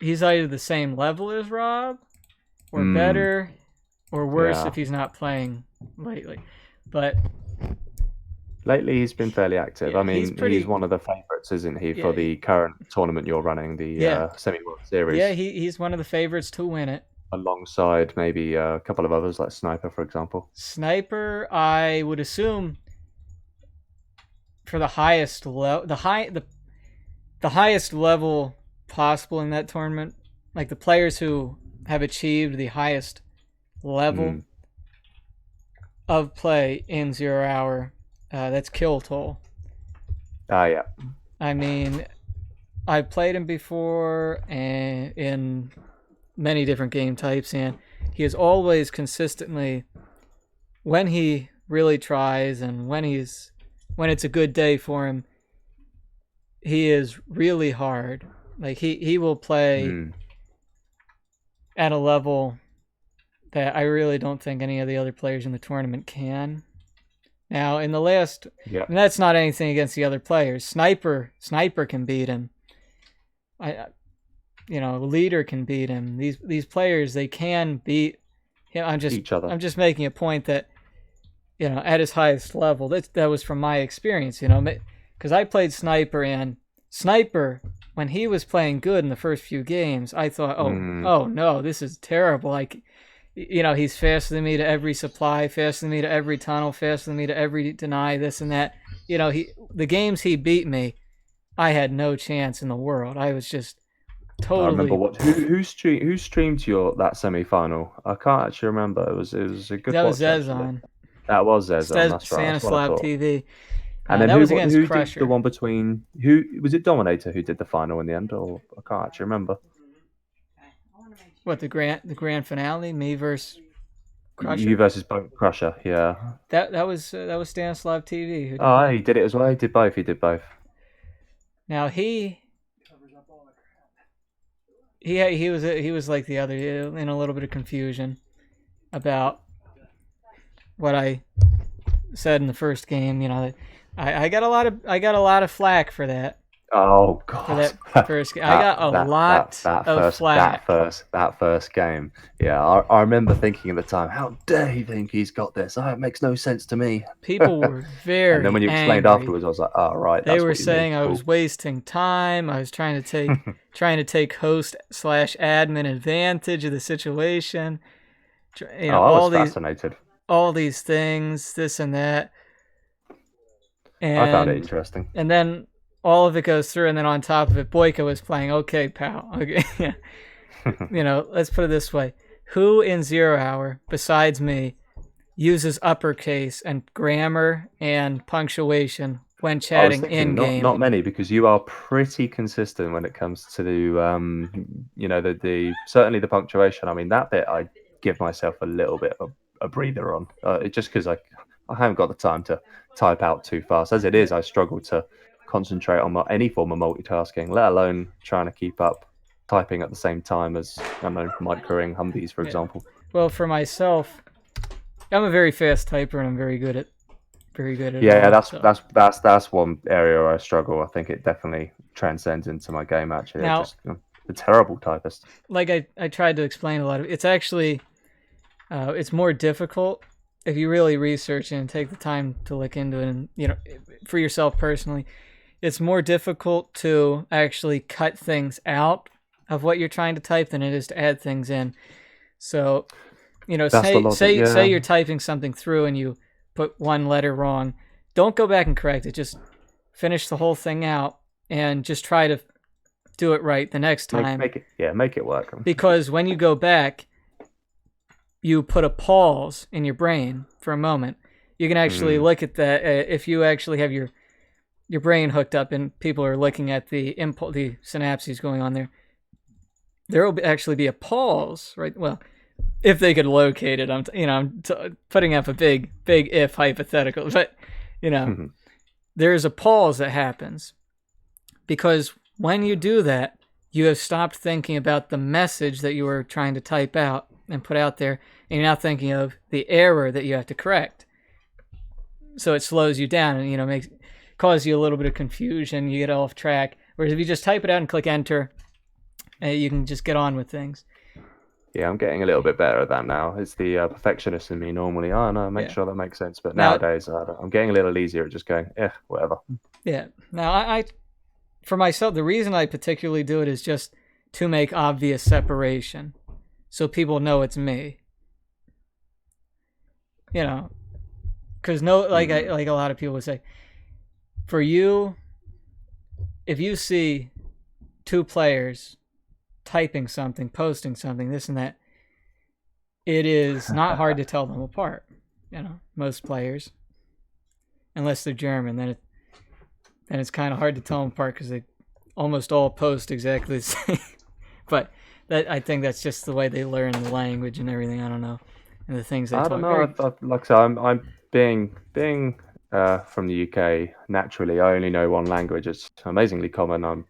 either the same level as Rob, or better, or worse if he's not playing lately. But... Lately, he's been fairly active. I mean, he's one of the favourites, isn't he, for the current tournament you're running, the Semi-World Series? Yeah, he's one of the favourites to win it. Alongside maybe a couple of others, like Sniper, for example. Sniper, I would assume, for the highest level, the highest level possible in that tournament, like the players who have achieved the highest level of play in 0 hour. That's Kill Toll. Yeah. I mean, I played him before and in many different game types, and he is always consistently, when he really tries and when it's a good day for him, he is really hard. Like he will play at a level that I really don't think any of the other players in the tournament can. Now, in the last, and that's not anything against the other players. Sniper can beat him. Leader can beat him. These players, they can beat him. Each other. I'm just making a point that, at his highest level, that was from my experience. Because I played Sniper, and Sniper, when he was playing good in the first few games, I thought, oh no, this is terrible. Like. He's faster than me to every supply, faster than me to every tunnel, faster than me to every deny, this and that. The games he beat me, I had no chance in the world. I was just totally. I remember who streamed that semi-final? I can't actually remember. It was a good. That was Zezon. That was Zezon. That's right. Stanislav TV. And then that was against who Crusher. did the one between who was it? Dominator who did the final in the end, or I can't actually remember. What, the grand finale? Me versus Crusher? You versus Crusher, yeah. That was Stanislav TV. He did it as well. He did both. Now he Covers up all the crap. he was like the other, in a little bit of confusion about what I said in the first game. You know, I got a lot of flack for that. Oh For god, that first game, I got a lot of flack. that first game. Yeah, I remember thinking at the time, how dare he think he's got this? Oh, it makes no sense to me. People were very And then when you explained angry. afterwards, I was like, oh right, They that's were what you saying mean. I Cool. was wasting time. I was trying to take host/admin advantage of the situation. You know, Oh, I was fascinated. all these things, this and that, I found it and interesting. then all of it goes through, and then on top of it, Boyka was playing. Okay, pal. Okay, you know, let's put it this way: who in 0 Hour besides me uses uppercase and grammar and punctuation when I was chatting thinking in game? not many, because you are pretty consistent when it comes to you know, the certainly the punctuation. I mean, that bit I give myself a little bit of a breather on, just because I haven't got the time to type out too fast. As it is, I struggle to concentrate on any form of multitasking, let alone trying to keep up typing at the same time as, I don't know, microing Humvees, for example. Well, for myself, I'm a very fast typer, and I'm very good at Yeah, all, so. that's one area where I struggle. I think it definitely transcends into my game. Actually, Now, I'm just a terrible typist. like I tried to explain a lot of it's actually it's more difficult if you really research and take the time to look into it, and you know, for yourself personally, it's more difficult to actually cut things out of what you're trying to type than it is to add things in. So, you know, That's the logic, yeah. say you're typing something through and you put one letter wrong. Don't go back and correct it. Just finish the whole thing out and just try to do it right the next time. Make it work. Because when you go back, you put a pause in your brain for a moment. You can actually look at that if you actually have your brain hooked up and people are looking at the synapses going on there. There will actually be a pause, right? Well, if they could locate it, I'm putting up a big if hypothetical, but you know, there's a pause that happens because when you do that, you have stopped thinking about the message that you were trying to type out and put out there, and you're now thinking of the error that you have to correct. So it slows you down and, you know, causes you a little bit of confusion. You get off track. Whereas if you just type it out and click enter, you can just get on with things. Yeah, I'm getting a little bit better at that now. It's the perfectionist in me normally. Oh no, make sure that makes sense. But nowadays, I'm getting a little easier at just going, whatever. Yeah. Now, I for myself, the reason I particularly do it is just to make obvious separation, so people know it's me. You know, because like a lot of people would say, for you, if you see two players typing something, posting something, this and that, it is not hard to tell them apart. You know, most players, unless they're German, then it's kind of hard to tell them apart because they almost all post exactly the same. But I think that's just the way they learn the language and everything. I don't know, and the things they talk. I don't know. Like I said, I'm being from the UK. Naturally, I only know one language. It's amazingly common.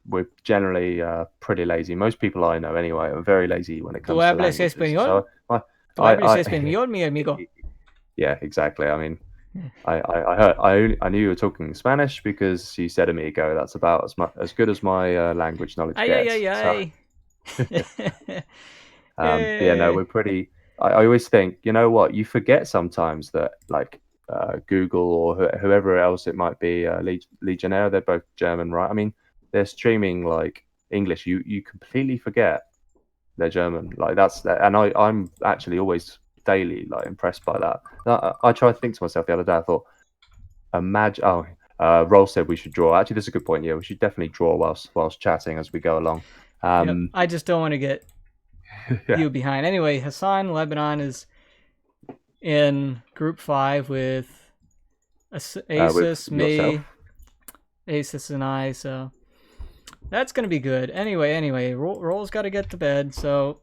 We're generally pretty lazy. Most people I know, anyway, are very lazy when it comes to languages. Español? So ¿Tú hablas español, mi amigo? Yeah, exactly. I mean, I knew you were talking Spanish because you said a minute ago that's about as good as my language knowledge gets. Yeah, no, we're pretty. I always think, you know what, you forget sometimes that like Google or whoever else it might be, Legionnaire, they're both German, right? I mean, they're streaming like English. You completely forget they're German. Like and I'm actually always daily like impressed by that. I tried to think to myself the other day. I thought, imagine. Roll said we should draw. Actually, that's a good point. Yeah, we should definitely draw whilst chatting as we go along. I just don't want to get you behind. Anyway, Hassan Lebanon is in Group 5 with Asus, me, Asus, and I. So that's gonna be good. Anyway, Roll's got to get to bed. So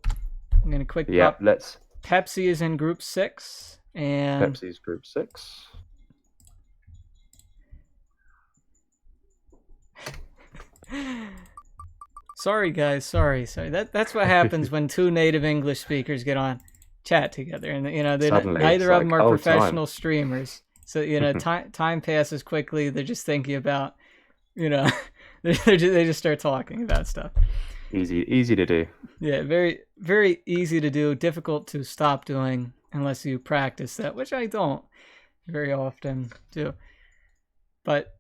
I'm gonna quick. Yeah, let's. Pepsi is in Group 6, and Pepsi's Group 6. Sorry, guys. Sorry. That's what happens when two native English speakers get on chat together, and Suddenly, neither it's of like, them are oh, professional time. streamers. So time passes quickly. They're just thinking about, you know, they just start talking about stuff. Easy to do. Yeah, very very easy to do. Difficult to stop doing unless you practice that, which I don't very often do. But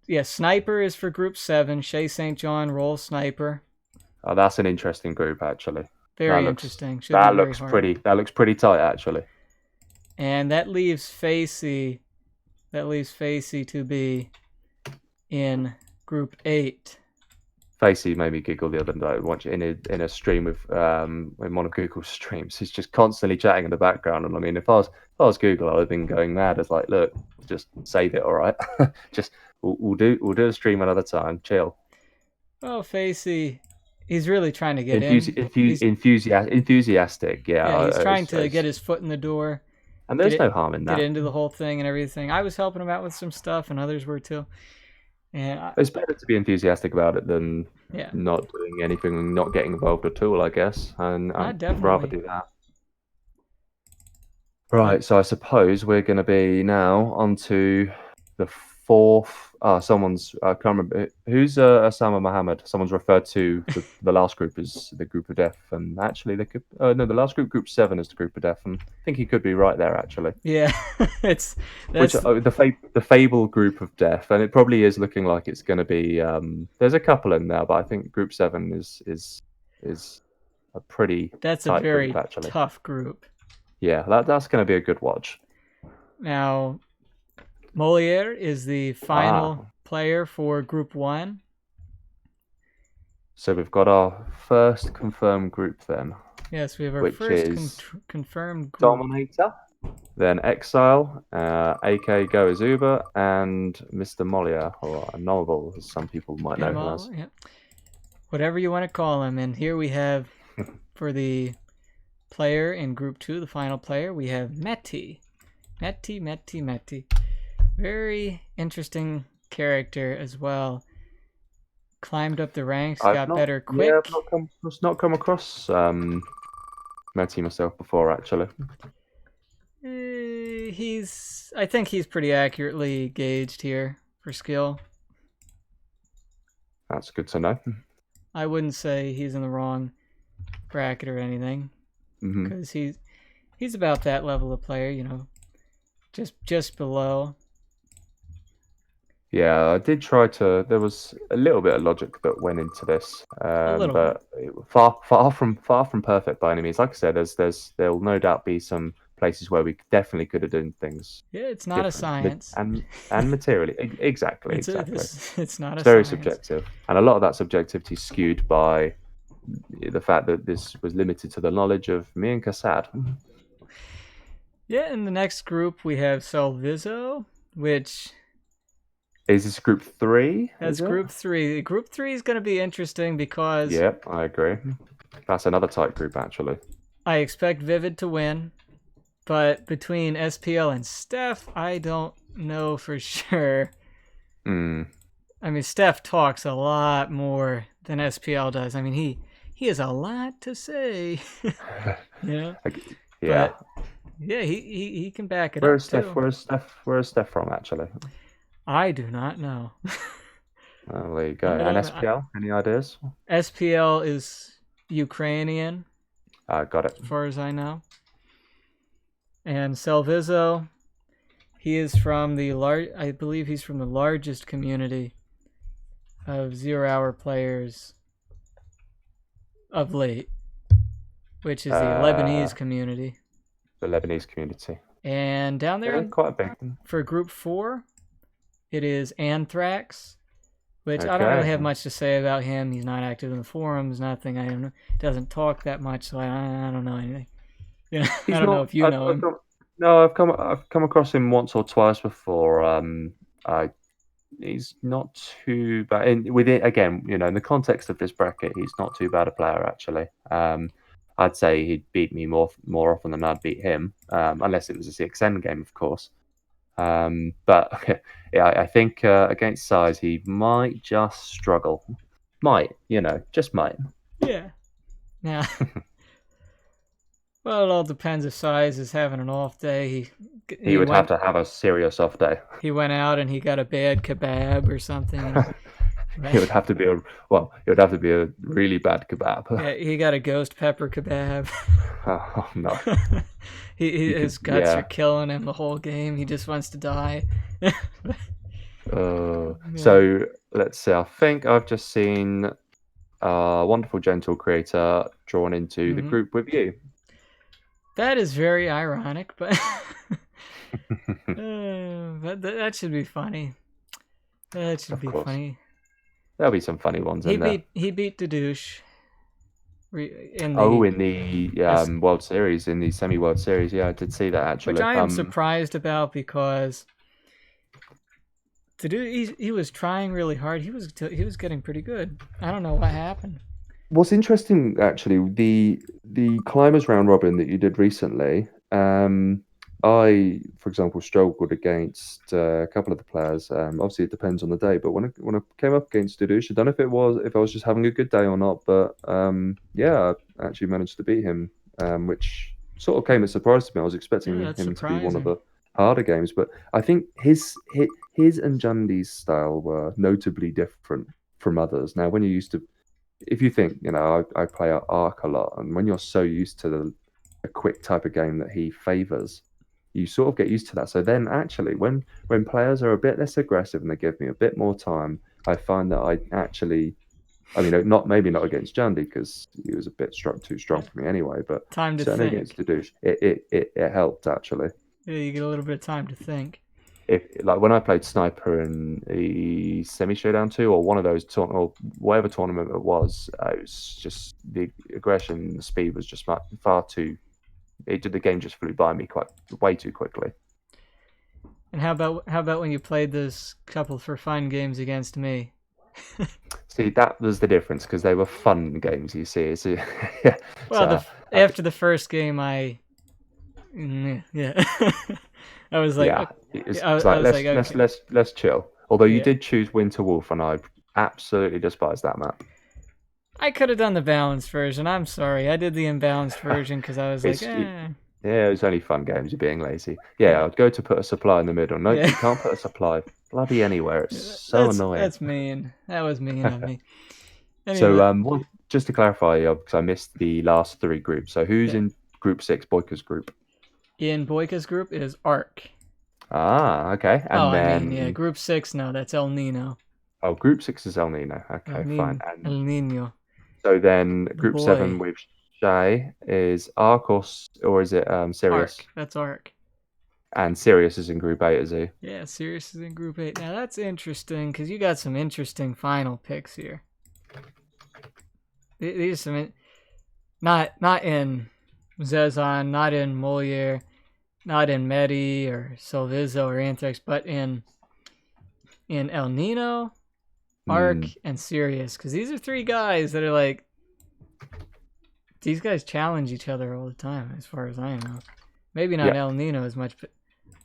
yeah, Sniper is for Group 7. Shay St. John, roll Sniper. Oh, that's an interesting group, actually. Very That interesting. Should be very hard. That looks pretty tight, actually. And that leaves Facey. That leaves Facey to be in Group 8. Facey made me giggle the other night. Watching in a stream in one of Google's streams. He's just constantly chatting in the background. And I mean, if I was Google, I would have been going mad. It's like, look, just save it, all right. Just we'll do a stream another time. Chill. Oh, Facey, he's really trying to get in. Enthusiastic, yeah. He's trying to get his foot in the door. And there's no harm in that. Get into the whole thing and everything. I was helping him out with some stuff, and others were too. And it's better to be enthusiastic about it than not doing anything, not getting involved at all, I guess. And I'd rather do that. Right, so I suppose we're going to be now onto the fourth. Someone's I can't remember who's Osama Mohammed. Someone's referred to the last group as the group of death, and actually they could no, the last group 7 is the group of death, and I think he could be right there actually. Yeah, the Fable group of death, and it probably is looking like it's going to be. There's a couple in there, but I think group 7 is a pretty. That's a very group, tough group. Yeah, that's going to be a good watch. Now, Moliere is the final player for Group 1. So we've got our first confirmed group then. Yes, we have our first confirmed group. Dominator, then Exile, AK Go Azuba, and Mr. Moliere, or Novel, as some people might know him as. Yeah. Whatever you want to call him. And here we have, for the player in Group 2, the final player, we have Meti. Meti. Very interesting character as well. Climbed up the ranks, got better quick. Yeah, I've not come across Meti myself before, actually. I think he's pretty accurately gauged here for skill. That's good to know. I wouldn't say he's in the wrong bracket or anything, because he's about that level of player, just below. Yeah, I did try to. There was a little bit of logic that went into this, but far from perfect by any means. Like I said, there'll no doubt be some places where we definitely could have done things. Yeah, it's not a science, and materially, exactly. It's not a very science. Subjective, and a lot of that subjectivity is skewed by the fact that this was limited to the knowledge of me and Kassad. Yeah, in the next group we have Selvizo, which. Is this Group 3? That's Group 3. Group 3 is going to be interesting because... Yep, I agree. That's another tight group, actually. I expect Vivid to win, but between SPL and Steph, I don't know for sure. I mean, Steph talks a lot more than SPL does. I mean, he has a lot to say. Yeah. But, yeah, he can back it up, too. Where's Steph from, actually? I do not know. Oh, there you go. And SPL, any ideas? SPL is Ukrainian. Got it. As far as I know. And Selvizo, he is from I believe he's from the largest community of 0-hour players of late, which is the Lebanese community. The Lebanese community. And down there, quite big. For Group 4, it is Anthrax, which I don't really have much to say about him. He's not active in the forums, nothing. I don't know. Doesn't talk that much, so I don't know anything. I don't know if you know him. No, I've come across him once or twice before. He's not too bad. In the context of this bracket, he's not too bad a player actually. I'd say he'd beat me more often than I'd beat him, unless it was a CXN game, of course. But yeah, I think against size he might just struggle. Might, just might. Yeah. Now, well, it all depends if Size is having an off day. He He would have went to have a serious off day. he went out and he got a bad kebab or something. It would have to be a really bad kebab. Yeah, he got a ghost pepper kebab. Oh no. His guts are Yeah. killing him the whole game. He just wants to die. Yeah. So let's see. I think I've just seen wonderful gentle creator drawn into the Mhm. group with you. That is very ironic, but that should be funny. That should Of be course, funny. there'll be some funny ones He in there. beat Dadouche in Oh, the in the yes, World Series, in the semi-World Series, yeah, I did see that which actually. I am surprised about because Dadouche he was trying really hard. He was getting pretty good. I don't know what happened. What's interesting, actually, the climbers round robin that you did recently. I, for example, struggled against a couple of the players. Obviously, it depends on the day, but when I came up against Dudush, I don't know if I was just having a good day or not, but yeah, I actually managed to beat him, which sort of came as a surprise to me. I was Yeah, expecting that's him to be one of surprising. the harder games, but I think his and Jandy's style were notably different from others. Now, when you used to if you think, I play Arc a lot, and when you're so used to a quick type of game that he favors, you sort of get used to that. So then, actually, when players are a bit less aggressive and they give me a bit more time, I find that I mean, not maybe not against Jandy because he was a bit too strong Yeah. for me anyway, but Time to certainly against think. Dadouche, it helped actually. Yeah, you get a little bit of time to think. If like when I played Sniper in the semi Showdown 2 or one of those or whatever tournament it was just the aggression, the speed was just far too. It did the game just flew by me quite way too quickly. And how about when you played those couple for fun games against me? See, that was the difference because they were fun games. You see, so yeah. Well, So after the first game, yeah, I was like, yeah, okay, it's I like was like, okay, let's chill. Although you yeah. did choose Winter Wolf, and I absolutely despise that map. I could have done the balanced version. I'm sorry, I did the imbalanced version because I was like, It's eh, Yeah, it was only fun games. You're being lazy. yeah, Yeah, I'd go to put a supply in the middle. Nope, yeah. you can't put a supply bloody anywhere. It's Yeah, so annoying. that's mean. That was mean of me. So, Anyway, just to clarify, because I missed the last three groups. So, who's yeah. in Group 6, Boyka's group? In Boyka's group is Ark. Ah, okay. Oh, And I mean, yeah, then, group 6. No, that's El Nino. Group 6 is El Nino. El Okay, fine. Nino. And El Nino. so then, The Group 7 boy. with Shay is Ark or is it Sirius? Ark. That's Ark. And Sirius is in Group 8, is he? Yeah, Sirius is in Group 8. Now that's interesting because you got some interesting final picks here. These are some, not in Zezon, not in Moliere, not in Medi or Solvizo or Anthrax, but in El Nino, Ark, Hmm. and Sirius. Because these are three guys that are like, these guys challenge each other all the time, as far as I know. Maybe not Yeah. El Nino as much, but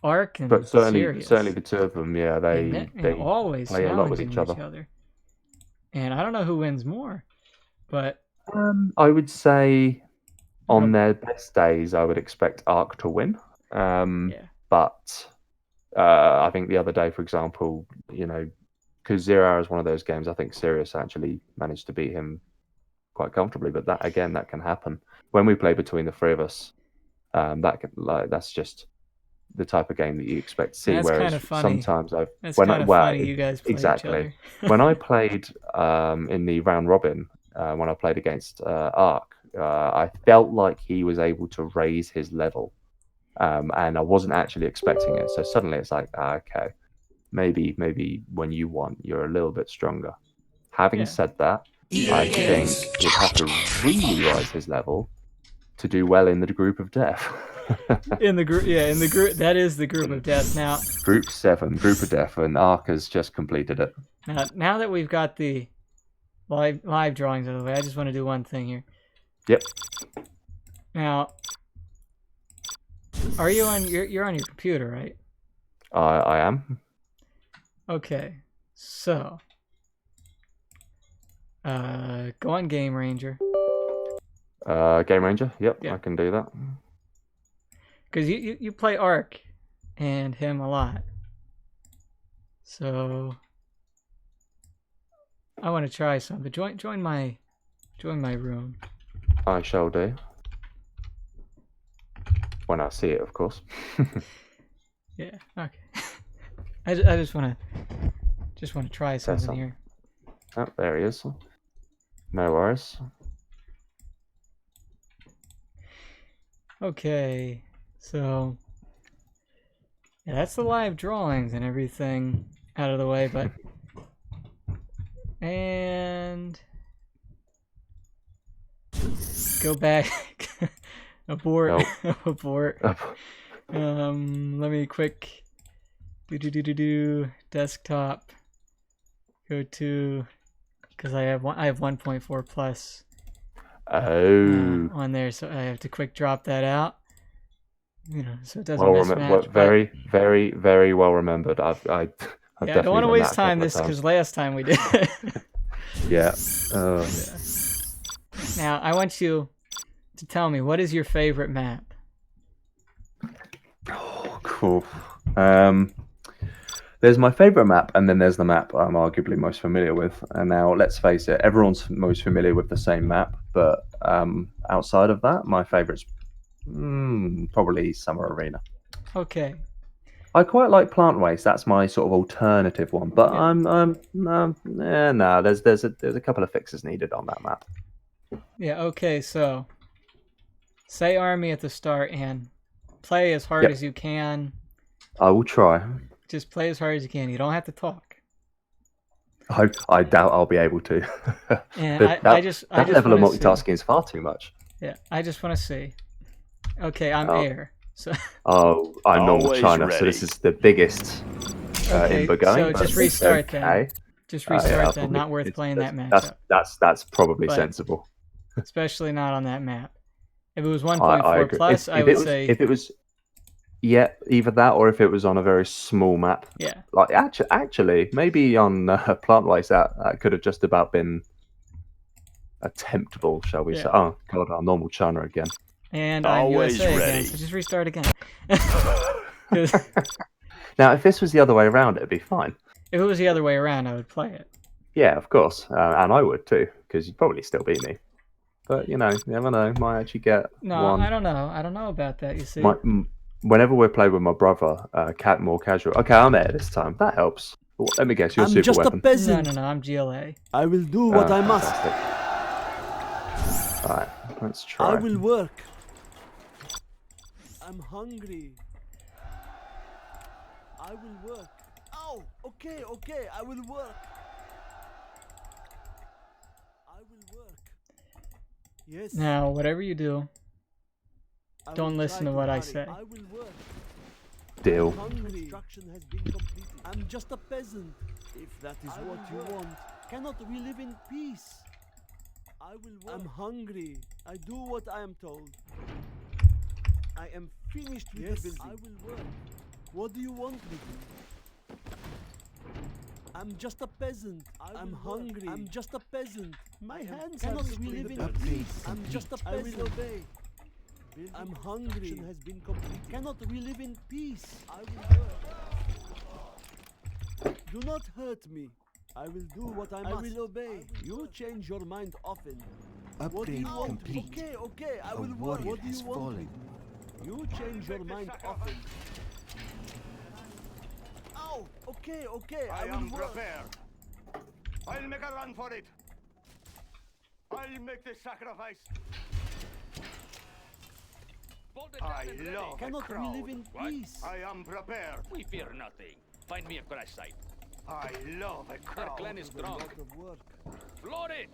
Ark and But Sirius. certainly the two of them, yeah, they always play a lot with challenging each other. And I don't know who wins more, but I would say on um, their best days, I would expect Ark to win. yeah, But I think the other day, for example, because Zero Hour is one of those games, I think Sirius actually managed to beat him quite comfortably. But that can happen when we play between the three of us. That's just the type of game that you expect to see. that's kind Whereas of funny. sometimes That's kind of funny. You guys play each exactly other. when I played in the round robin when I played against Ark, I felt like he was able to raise his level, and I wasn't actually expecting it. So suddenly it's like, okay, maybe when you won, you're a little bit stronger. Having Yeah. said that, I think he'd have to really rise his level to do well in the group of death. In the group, that is the group of death. Now, Group 7, group of death, and Ark has just completed it. now that we've got the live drawings out of the way, I just want to do one thing here. Yep. Now, are you on you're on your computer, right? I am. Okay, so Go on Game Ranger. Game Ranger. Yep, Yeah. I can do that. Because you play Ark and him a lot. So I want to try something. Join my room. I shall do. When I see it, of course. Yeah. Okay. I just want to try something something. here. Oh, there he is. No worries. Okay. So yeah, that's the live drawings and everything out of the way, but and go back. Abort. Oh. Abort. Let me quick desktop. Go to, because I have 1.4 plus on there, so I have to quick drop that out. You know, so it doesn't mismatch. Very, very, very well remembered. I've yeah, I don't want to waste time this times. because last time we did. Yeah. Yeah. Now I want you to tell me, what is your favorite map? Oh, cool. There's my favorite map, and then there's the map I'm arguably most familiar with. And now, let's face it, everyone's most familiar with the same map, but outside of that, my favorite's probably Summer Arena. Okay. I quite like Plant Waste. That's my sort of alternative one, but yeah. there's a couple of fixes needed on that map. Yeah. Okay. So, say army at the start and play as hard as you can. I will try. Just play as hard as you can. You don't have to talk. I doubt I'll be able to. And that level of multitasking is far too much. Yeah, I just want to see. Okay, I'm air. So. Oh, I'm normal China, ready. So this is the biggest input going. So just restart then. Just restart then. Not worth playing that matchup. That's probably sensible. Especially not on that map. If it was 1.4 plus, I would say. If it was. Yeah, either that or if it was on a very small map. Yeah. Like actually, maybe on Plant Waste that could have just about been attemptable, shall we say? Oh god, our normal China again. And I'm USA again, so just restart again. Now, if this was the other way around, it'd be fine. If it was the other way around, I would play it. Yeah, of course, and I would too, because you'd probably still beat me. But you know, you never know. Might actually get one. I don't know. I don't know about that. You see. Whenever we play with my brother, more casual. Okay, I'm air this time. That helps. Well, let me guess, you're super just weapon. A peasant. No, I'm GLA. I will do what I must. Alright, let's try. I will work. I'm hungry. I will work. Oh, okay, I will work. I will work. Yes. Now, whatever you do, don't listen to what I say. I will work. Deal. Construction has been completed. I'm just a peasant. If that is what you want, cannot we live in peace? I will work. I'm hungry. I do what I am told. I am finished with the building. I will work. What do you want me to? I'm just a peasant. I'm hungry. I'm just a peasant. My hands cannot we live in peace? I'm just a peasant. I will obey. I'm hungry. Has been completed. Cannot we live in peace? I will work. Do not hurt me. I will do what I must. I will obey. You change your mind often. Upgrade complete. Okay. I will work. What do you want? You change your mind often. Oh, okay. I will work. Prepared. I'll make a run for it. I'll make the sacrifice. I love Cannot we live in peace? I am prepared. We fear nothing. Find me a crash site. I love a crowd. Our clan is strong. A lot of work. Floor it!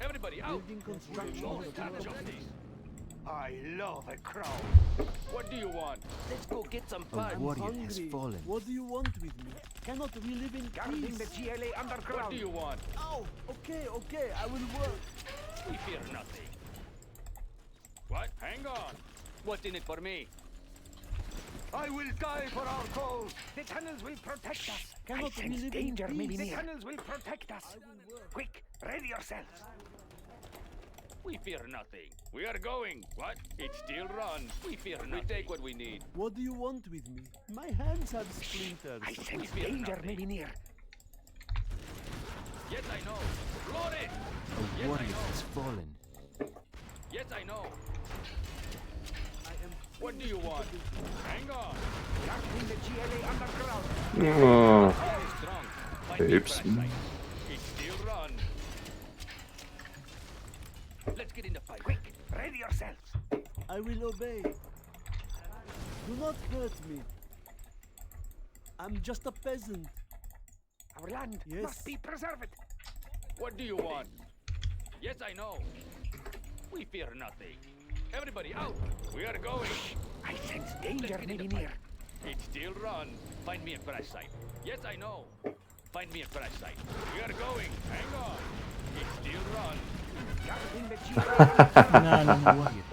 Everybody out! Building construction. No time justice. I love a crowd. What do you want? Let's go get some fun. A warrior has fallen. What do you want with me? Cannot we live in Guarding peace? the GLA underground. What do you want? Oh, okay. I will work. We fear nothing. What? Hang on. What's in it for me? I will die for our cause. The tunnels will protect us. Cannot I we sense live danger in maybe peace? near. The tunnels will protect us. Quick, Ready yourselves. We fear nothing. We are going. What? It still runs. We fear nothing. We take what we need. What do you want with me? My hands have splinters. I sense fear danger nothing. may be near. Yes, I know. Load it. A Yes, I warrior know. has fallen. Yes, I know. I am What do you want? Hang on. Guarding the GLA underground. Oh, Very strong. Find me Oops. flashlight. It still runs. Let's get in the fight. Quick, ready yourselves. I will obey. Do not hurt me. I'm just a peasant. Our land Yes. must be preserved. What do you want? Yes, I know. We fear nothing. Everybody out. We are going. I sense Let's danger get may in be the near. fight. It still runs. Find me a crash site. Yes, I know. Find me a crash site. We are going. Hang on. It still runs. Guarding the GLA. No, no, no. Warrior.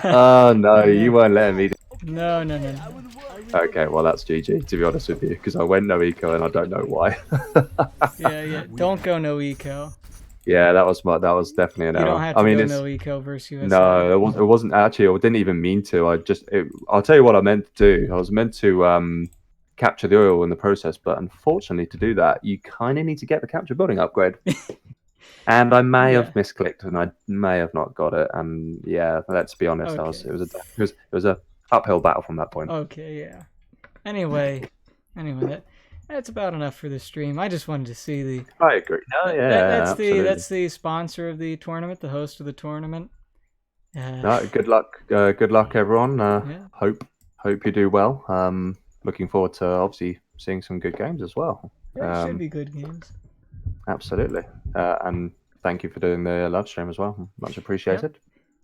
oh no, you weren't letting me. No, no, no, I no. will work. Okay, well that's GG to be honest with you, because I went no eco and I don't know why. Yeah, yeah. Don't go no eco. Yeah, that was definitely an You error. don't have to I mean, go it's no eco versus USA. no, it wasn't actually. I didn't even mean to. I'll tell you what I meant to do. I was meant to capture the oil in the process, but unfortunately, to do that, you kind of need to get the capture building upgrade. And I may Yeah. have misclicked, and I may have not got it. And yeah, let's be honest, Okay. it was a uphill battle from that point. Okay, yeah. Anyway, that's about enough for the stream. I just wanted to see the. I agree. No, yeah, absolutely. That's the sponsor of the tournament, the host of the tournament. No, good luck. Good luck, everyone. Yeah. Hope you do well. Looking forward to obviously seeing some good games as well. There should be good games. Absolutely. And thank you for doing the live stream as well. Much appreciated.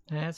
That's